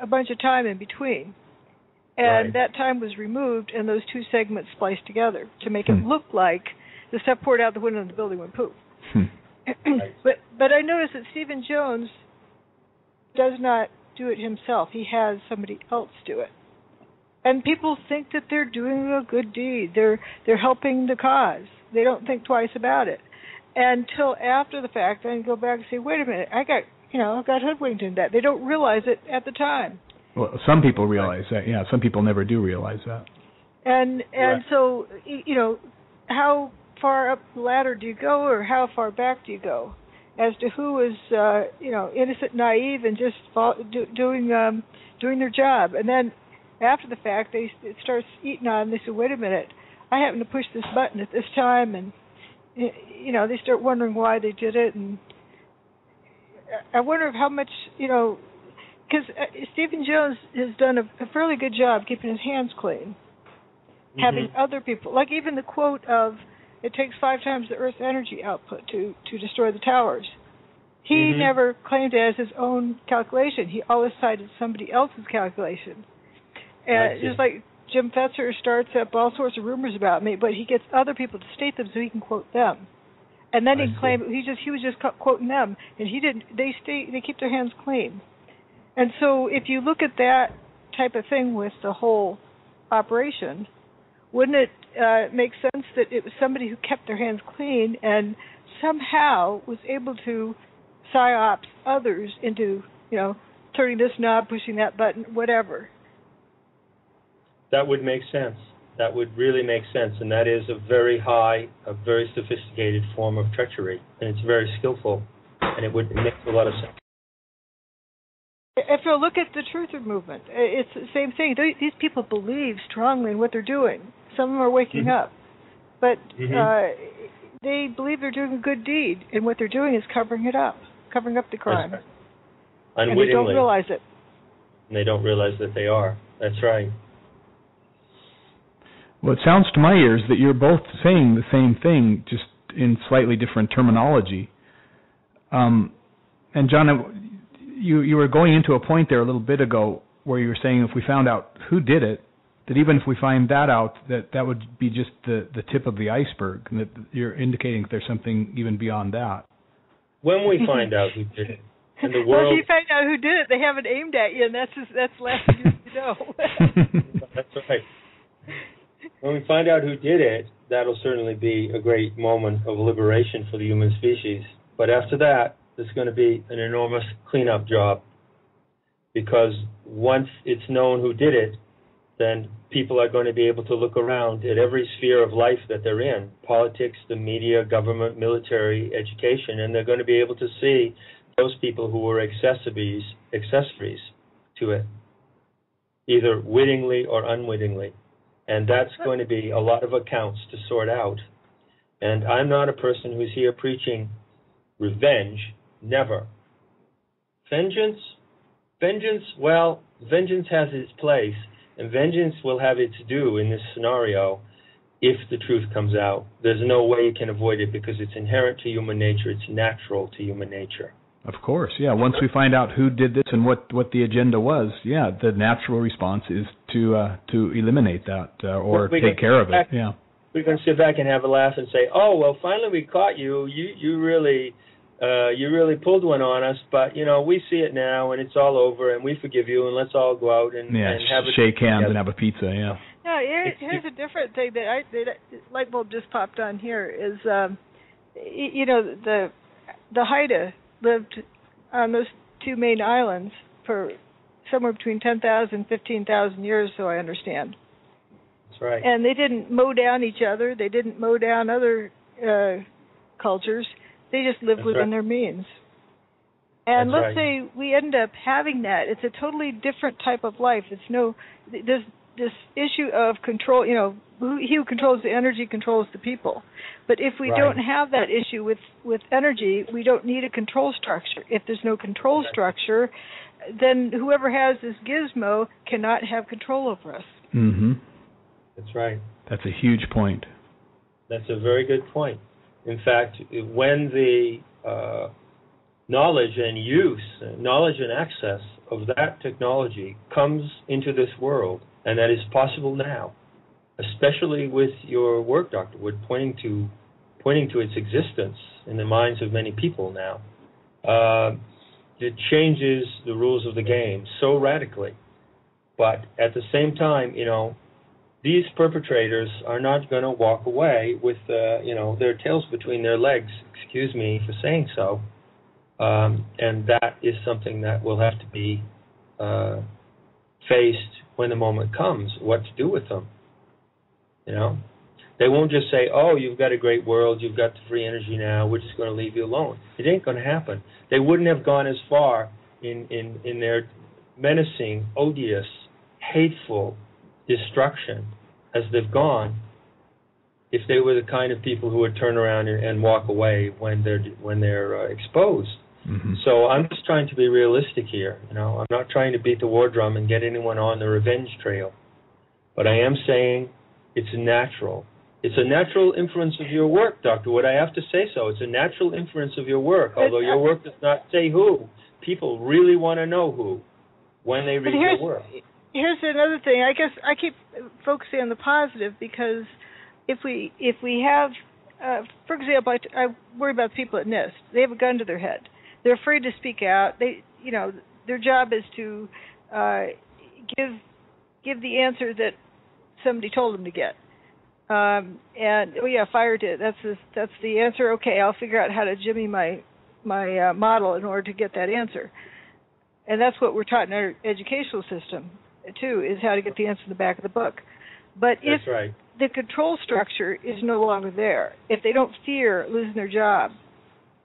a bunch of time in between. And that time was removed and those two segments spliced together to make it look like the stuff poured out the window and the building went poof. But I noticed that Stephen Jones does not do it himself. He has somebody else do it. And people think that they're doing a good deed. They're helping the cause. They don't think twice about it. Until after the fact, then go back and say, wait a minute, I got hoodwinked in that. They don't realize it at the time. Well, some people realize that, yeah. Some people never do realize that. And so, how far up the ladder do you go, or how far back do you go, as to who is, innocent, naive, and just doing their job, and then after the fact, it starts eating on them. They say, wait a minute, I happen to push this button at this time, and they start wondering why they did it, and I wonder how much, because Stephen Jones has done a fairly good job keeping his hands clean, having other people, like even the quote of, it takes 5 times the Earth's energy output to destroy the towers. He never claimed it as his own calculation. He always cited somebody else's calculation. And just like Jim Fetzer starts up all sorts of rumors about me, but he gets other people to state them so he can quote them. And then he claimed he was just quoting them, and he didn't. They keep their hands clean. And so if you look at that type of thing with the whole operation, wouldn't it make sense that it was somebody who kept their hands clean and somehow was able to psyops others into, turning this knob, pushing that button, whatever? That would make sense. That would really make sense, and that is a very sophisticated form of treachery, and it's very skillful, and it makes a lot of sense. If you look at the truther movement, it's the same thing. These people believe strongly in what they're doing. Some of them are waking up, but they believe they're doing a good deed, and what they're doing is covering up the crime. Right. And they don't realize it. And they don't realize that they are. That's right. Well, it sounds to my ears that you're both saying the same thing, just in slightly different terminology. And John, you were going into a point there a little bit ago where you were saying if we found out who did it, that even if we find that out, that would be just the tip of the iceberg, and that you're indicating that there's something even beyond that. When we find out who did it, in the world, well, if you find out who did it, they haven't aimed at you, and that's the last thing you need to know. That's right. When we find out who did it, that'll certainly be a great moment of liberation for the human species. But after that, there's going to be an enormous cleanup job, because once it's known who did it, then people are going to be able to look around at every sphere of life that they're in, politics, the media, government, military, education, and they're going to be able to see those people who were accessories to it, either wittingly or unwittingly. And that's going to be a lot of accounts to sort out. And I'm not a person who's here preaching revenge. Never. Vengeance, well, vengeance has its place, and vengeance will have its due in this scenario if the truth comes out. There's no way you can avoid it, because it's inherent to human nature. It's natural to human nature. Of course, yeah. Once we find out who did this and what the agenda was, yeah, the natural response is to eliminate that or take care of it. Yeah, we're going to sit back and have a laugh and say, "Oh, well, finally we caught you. You really pulled one on us, but we see it now, and it's all over, and we forgive you, and let's all go out and have shake hands and have a pizza." Yeah. No, here's a different thing that light bulb just popped on here is, the Haida lived on those two main islands for somewhere between 10,000 and 15,000 years, so I understand. That's right. And they didn't mow down each other. They didn't mow down other cultures. They just lived within their means. And let's say we end up having that. It's a totally different type of life. There's this issue of control, he who controls the energy controls the people. But if we don't have that issue with energy, we don't need a control structure. If there's no control structure, then whoever has this gizmo cannot have control over us. Mm-hmm. That's right. That's a huge point. That's a very good point. In fact, when the knowledge and access of that technology comes into this world, and that is possible now, especially with your work, Dr. Wood, pointing to its existence in the minds of many people now, it changes the rules of the game so radically. But at the same time, these perpetrators are not going to walk away with, their tails between their legs, excuse me for saying so, and that is something that will have to be faced when the moment comes, what to do with them. They won't just say, "Oh, you've got a great world, you've got the free energy now, we're just going to leave you alone." It ain't going to happen. They wouldn't have gone as far in their menacing, odious, hateful destruction as they've gone if they were the kind of people who would turn around and walk away when they're exposed. Mm-hmm. So I'm just trying to be realistic here. I'm not trying to beat the war drum and get anyone on the revenge trail. But I am saying it's natural. It's a natural inference of your work, Dr. Wood. I have to say so. It's a natural inference of your work, although your work does not say who. People really want to know who when they read your work. Here's another thing. I guess I keep focusing on the positive, because if we have, for example, I worry about people at NIST. They have a gun to their head. They're afraid to speak out. Their job is to give the answer that somebody told him to get. And fired it. That's the answer. Okay, I'll figure out how to jimmy my model in order to get that answer. And that's what we're taught in our educational system too, is how to get the answer in the back of the book. But if the control structure is no longer there, if they don't fear losing their job,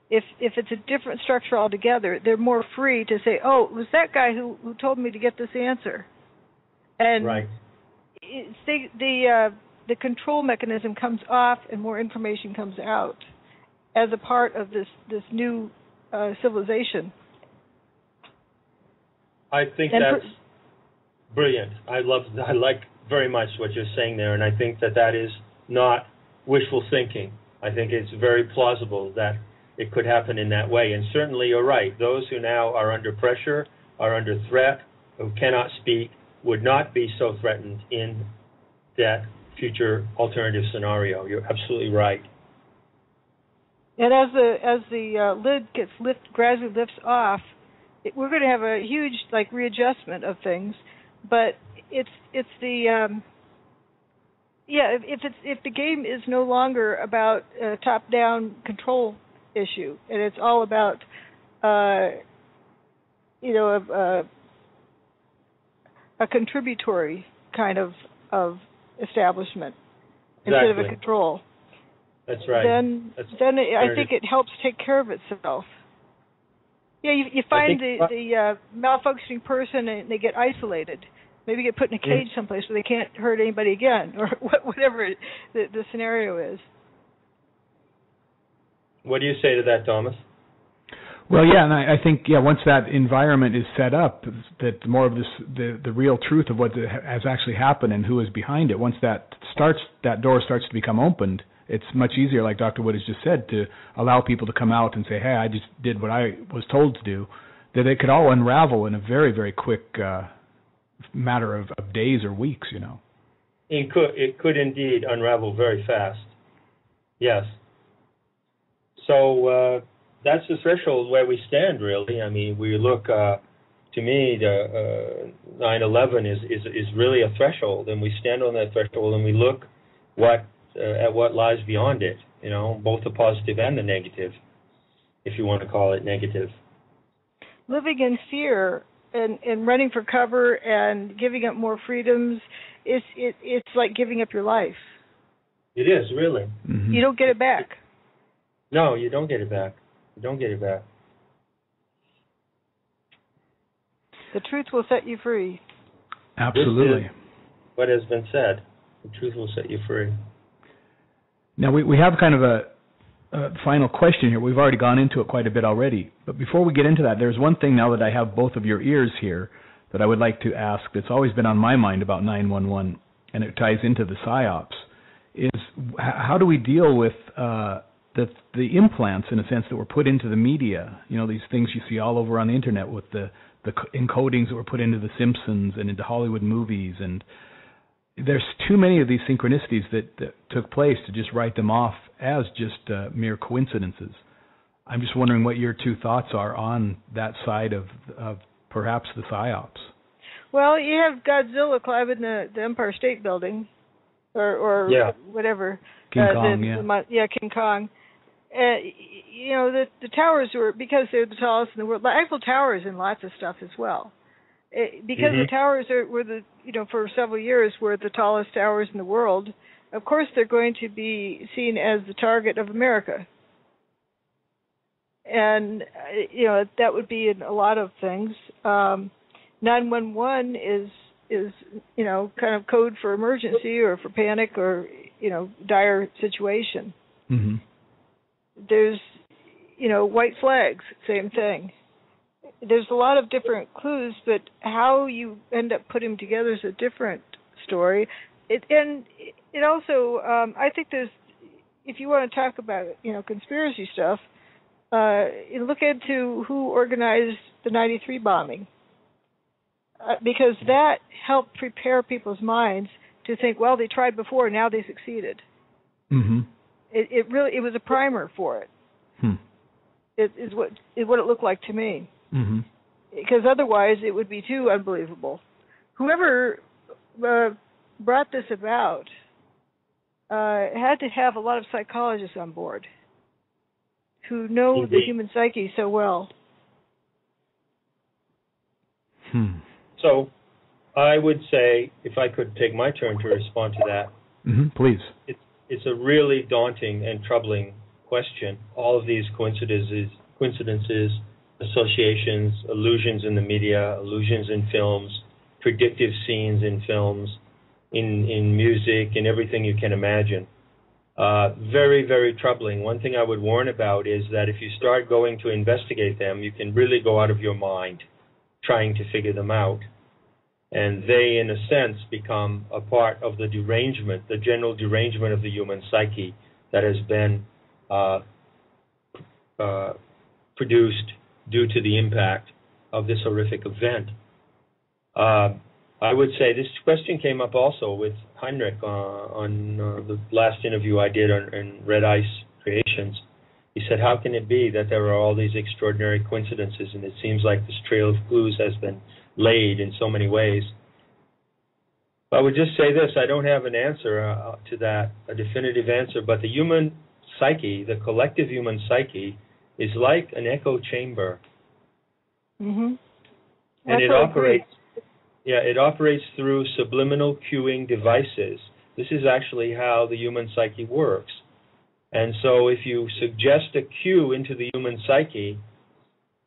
if it's a different structure altogether, they're more free to say, "Oh, it was that guy who told me to get this answer." And the control mechanism comes off, and more information comes out as a part of this new civilization. I think that's brilliant. I like very much what you're saying there, and I think that is not wishful thinking. I think it's very plausible that it could happen in that way. And certainly you're right. Those who now are under pressure, are under threat, who cannot speak, would not be so threatened in that future alternative scenario. You're absolutely right. And as the lid gets gradually lifts off, we're going to have a huge readjustment of things. But if the game is no longer about a top-down control issue, and it's all about a contributory kind of establishment instead of a control. That's right. Then I think it helps take care of itself. Yeah, you find the malfunctioning person and they get isolated. Maybe get put in a cage someplace where they can't hurt anybody again, or whatever the scenario is. What do you say to that, Thomas? Well, yeah, and I think once that environment is set up, that more of the real truth of what has actually happened and who is behind it. Once that door starts to become opened, it's much easier, like Dr. Wood has just said, to allow people to come out and say, "Hey, I just did what I was told to do." That it could all unravel in a very, very quick matter of days or weeks. It could indeed unravel very fast. Yes. So that's the threshold where we stand, really. I mean, we look. To me, the 9/11 is really a threshold, and we stand on that threshold and we look at what lies beyond it. Both the positive and the negative, if you want to call it negative. Living in fear and running for cover and giving up more freedoms, it's like giving up your life. It is, really. Mm-hmm. You don't get it back. No, you don't get it back. You don't get it back. The truth will set you free. Absolutely. This is what has been said. The truth will set you free. Now, we have kind of a final question here. We've already gone into it quite a bit already. But before we get into that, there's one thing now that I have both of your ears here that I would like to ask that's always been on my mind about 9/11, and it ties into the PSYOPs, is how do we deal with the implants, in a sense, that were put into the media? These things you see all over on the Internet with the encodings that were put into The Simpsons and into Hollywood movies, and there's too many of these synchronicities that took place to just write them off as just mere coincidences. I'm just wondering what your two thoughts are on that side of perhaps the PSYOPs. Well, you have Godzilla climbing the Empire State Building, or whatever. King Kong, King Kong. The towers were, because they're the tallest in the world. The Eiffel Tower is in lots of stuff as well. Because the towers were for several years were the tallest towers in the world. Of course, they're going to be seen as the target of America, and that would be in a lot of things. 911 is kind of code for emergency or for panic or dire situation. Mm-hmm. There's white flags, same thing. There's a lot of different clues, but how you end up putting them together is a different story. It also, I think if you want to talk about conspiracy stuff, look into who organized the 93 bombing, because that helped prepare people's minds to think, well, they tried before, now they succeeded. Mm-hmm. It was a primer for it. Is what it looked like to me. Mm-hmm. Because otherwise it would be too unbelievable. Whoever brought this about had to have a lot of psychologists on board who know the human psyche so well. So I would say, if I could take my turn to respond to that. Please. It's a really daunting and troubling question. All of these coincidences, associations, illusions in the media, illusions in films, predictive scenes in films, in music, and everything you can imagine. Very, very troubling. One thing I would warn about is that if you start going to investigate them, you can really go out of your mind trying to figure them out. And they, in a sense, become a part of the derangement, the general derangement of the human psyche that has been produced due to the impact of this horrific event. I would say this question came up also with Heinrich on the last interview I did on Red Ice Creations. He said, how can it be that there are all these extraordinary coincidences, and it seems like this trail of clues has been laid in so many ways? I would just say this, I don't have an answer to that, a definitive answer, but the human psyche, the collective human psyche, is like an echo chamber. And it operates through subliminal cueing devices. This is actually how the human psyche works. And so if you suggest a cue into the human psyche,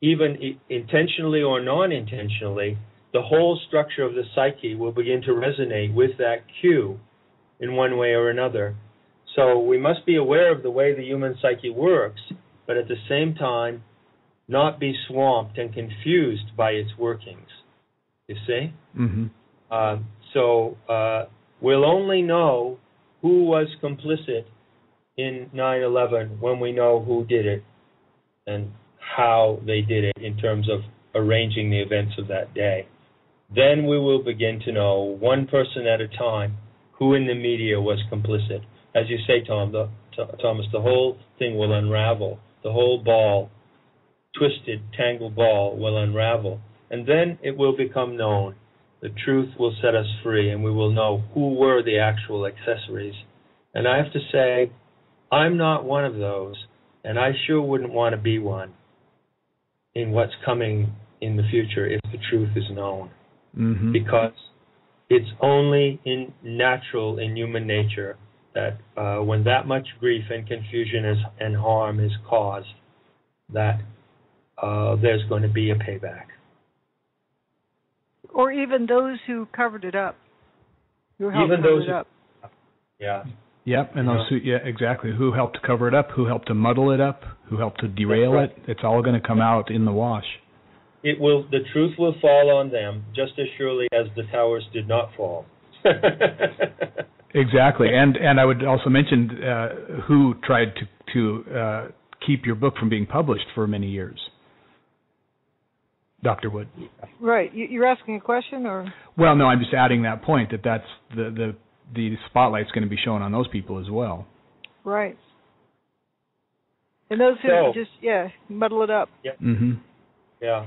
even intentionally or non-intentionally, the whole structure of the psyche will begin to resonate with that cue in one way or another. So we must be aware of the way the human psyche works, but at the same time, not be swamped and confused by its workings. You see? So we'll only know who was complicit in 9/11 when we know who did it and how they did it in terms of arranging the events of that day. Then we will begin to know, one person at a time, who in the media was complicit. As you say, Thomas, the whole thing will unravel. The whole ball, twisted, tangled ball will unravel. And then it will become known. The truth will set us free, and we will know who were the actual accessories. And I have to say, I'm not one of those, and I sure wouldn't want to be one in what's coming in the future if the truth is known. Because it's only natural in human nature that when that much grief and confusion and harm is caused, that there's going to be a payback. Or even those who covered it up. Yeah. Yep, and those who, exactly, who helped to cover it up, who helped to muddle it up, who helped to derail it. It's all going to come out in the wash. The truth will fall on them just as surely as the towers did not fall. Exactly, and I would also mention who tried to keep your book from being published for many years. Dr. Wood. Right. You're asking a question, or? Well, no, I'm just adding that point that's the spotlight's going to be shown on those people as well. Right. And those who just muddle it up. Yep. Yeah.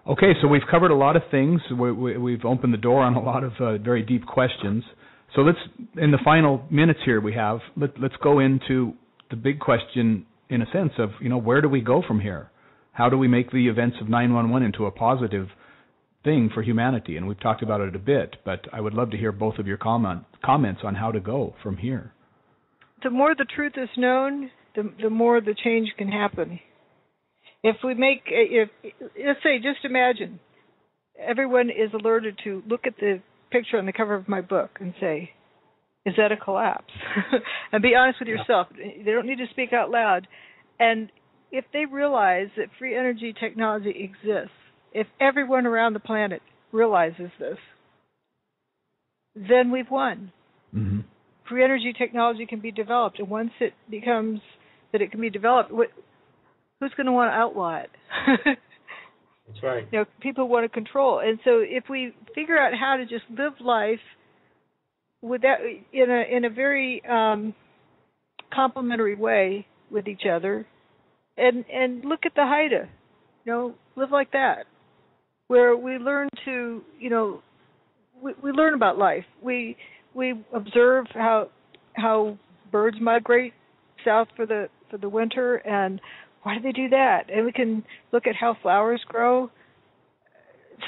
Okay, so we've covered a lot of things. We've opened the door on a lot of very deep questions. So let's, in the final minutes here we have, let's go into the big question, in a sense, of where do we go from here? How do we make the events of 9/11 into a positive thing for humanity? And we've talked about it a bit, but I would love to hear both of your comments on how to go from here. The more the truth is known, the more the change can happen. Let's say, just imagine, everyone is alerted to look at the picture on the cover of my book and say, is that a collapse? And be honest with yourself. They don't need to speak out loud. And if they realize that free energy technology exists, if everyone around the planet realizes this, then we've won. Free energy technology can be developed, and once it becomes that it can be developed, who's going to want to outlaw it? That's right. People want to control, and so if we figure out how to just live life with that in a very complementary way with each other, and look at the Haida, live like that, where we learn to, we learn about life. We we observe how birds migrate south for the winter, and why do they do that? And we can look at how flowers grow.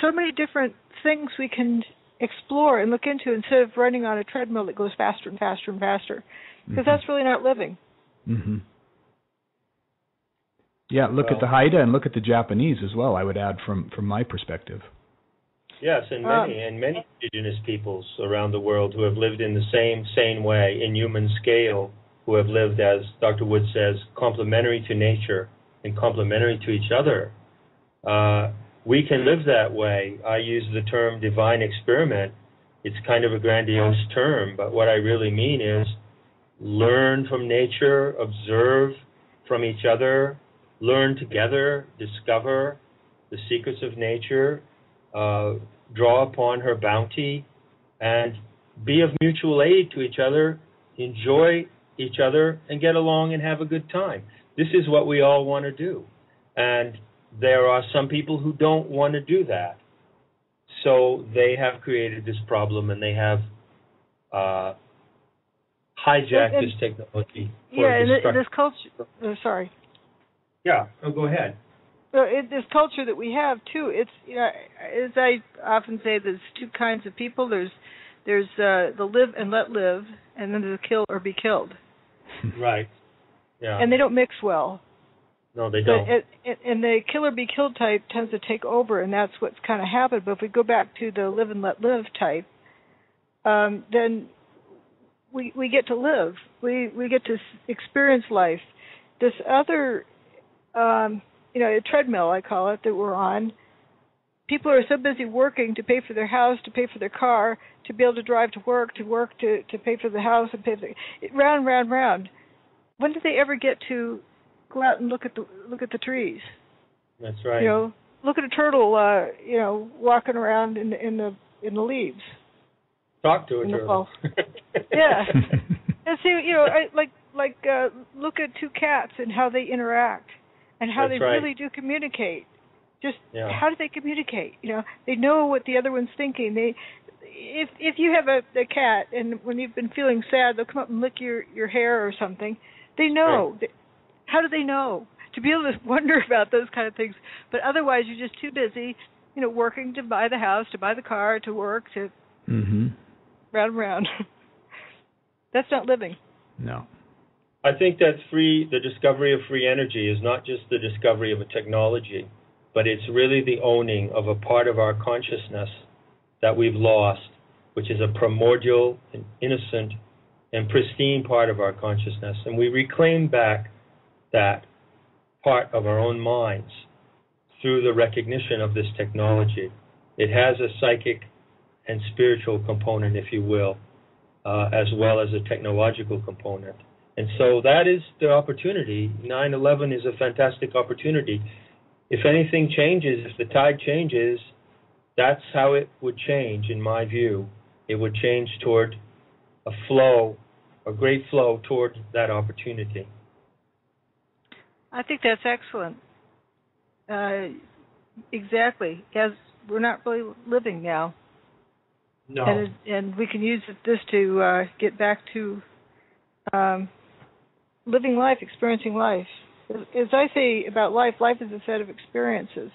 So many different things we can explore and look into instead of running on a treadmill that goes faster and faster and faster, because that's really not living. Mm-hmm. Yeah, look at the Haida and look at the Japanese as well, I would add, from my perspective. Yes, and many indigenous peoples around the world who have lived in the same way, in human scale, who have lived, as Dr. Wood says, complementary to nature and complementary to each other. We can live that way. I use the term divine experiment. It's kind of a grandiose term, but what I really mean is learn from nature, observe from each other, learn together, discover the secrets of nature, draw upon her bounty, and be of mutual aid to each other, enjoy each other, and get along and have a good time. This is what we all want to do. And there are some people who don't want to do that. So they have created this problem, and they have hijacked this technology for destruction. This culture. Sorry. Yeah. Oh, go ahead. So this culture that we have too, it's as I often say, there's two kinds of people. There's the live and let live, and then there's the kill or be killed. Right. Yeah. And they don't mix well. No, they don't. And the kill or be killed type tends to take over, and that's what's kind of happened. But if we go back to the live and let live type, then we get to live. We get to experience life. This other, a treadmill, I call it, that we're on. People are so busy working to pay for their house, to pay for their car, to be able to drive to work, to pay for the house, and pay for round, round, round. When do they ever get to go out and look at the trees? That's right. Look at a turtle, walking around in the leaves. Talk to a turtle. Yeah. And see, look at two cats and how they interact and how That's they right. really do communicate. How do they communicate? They know what the other one's thinking. If you have a cat and when you've been feeling sad, they'll come up and lick your hair or something. They know. Right. How do they know? To be able to wonder about those kind of things. But otherwise, you're just too busy, working to buy the house, to buy the car, to work, to round and round. That's not living. No. I think that the discovery of free energy is not just the discovery of a technology, but it's really the owning of a part of our consciousness that we've lost, which is a primordial and innocent and pristine part of our consciousness. And we reclaim back that part of our own minds through the recognition of this technology. It has a psychic and spiritual component, if you will, as well as a technological component. And so that is the opportunity. 9/11 is a fantastic opportunity. If anything changes, if the tide changes, that's how it would change, in my view. It would change toward a great flow toward that opportunity. I think that's excellent. Exactly. As we're not really living now. No. And we can use this to get back to living life, experiencing life. As I say about life is a set of experiences.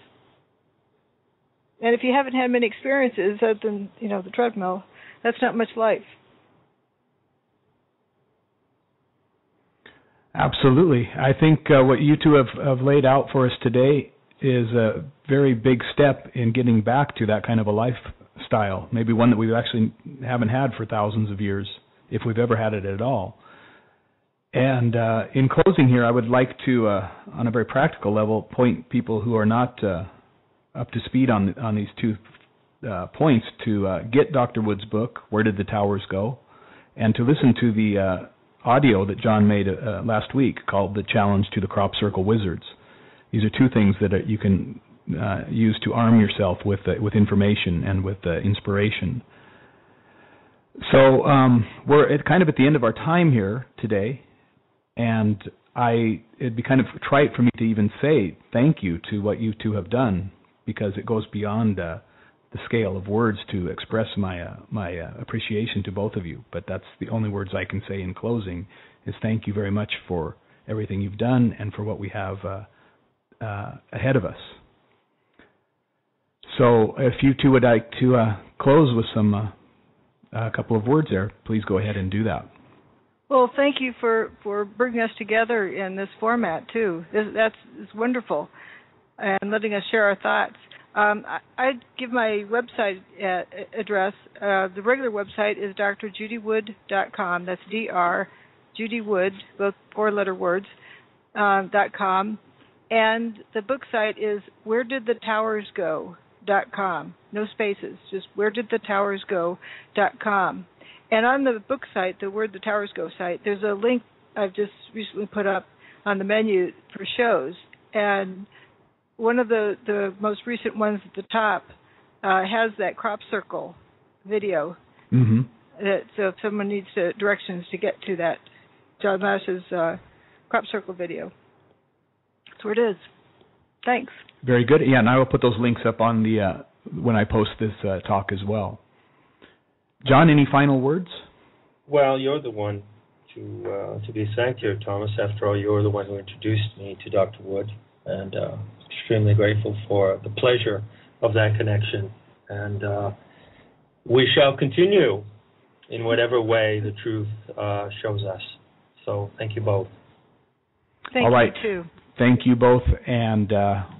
And if you haven't had many experiences other than, the treadmill, that's not much life. Absolutely. I think what you two have laid out for us today is a very big step in getting back to that kind of a lifestyle, maybe one that we actually haven't had for thousands of years, if we've ever had it at all. And in closing here, I would like to, on a very practical level, point people who are not up to speed on these two points to get Dr. Wood's book, Where Did the Towers Go?, and to listen to the audio that John made last week called The Challenge to the Crop Circle Wizards. These are two things that you can use to arm yourself with information and with inspiration. So we're at the end of our time here today, and it'd be kind of trite for me to even say thank you to what you two have done, because it goes beyond the scale of words to express my appreciation to both of you. But that's the only words I can say in closing, is thank you very much for everything you've done and for what we have ahead of us. So if you two would like to close with a couple of words there, please go ahead and do that. Well, thank you for bringing us together in this format, too. It's wonderful, and letting us share our thoughts. I'd give my website address. The regular website is drjudywood.com. That's Dr. Judy Wood, both four-letter words, .com. And the book site is wheredidthetowers.go.com. No spaces, just wheredidthetowers.go.com. And on the book site, the Where Did the Towers Go site, there's a link I've just recently put up on the menu for shows. And one of the most recent ones at the top has that crop circle video. Mm-hmm. So if someone needs directions to get to that, John Lash's crop circle video. That's where it is. Thanks. Very good. Yeah, and I will put those links up on the when I post this talk as well. John, any final words? Well, you're the one to be thanked here, Thomas. After all, you're the one who introduced me to Dr. Wood, and extremely grateful for the pleasure of that connection. And we shall continue in whatever way the truth shows us. So thank you both. Thank all right. you, too. Thank you both, and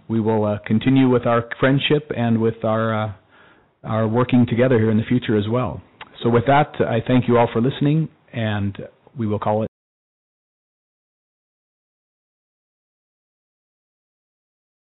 we will continue with our friendship and with our working together here in the future as well. So with that, I thank you all for listening, and we will call it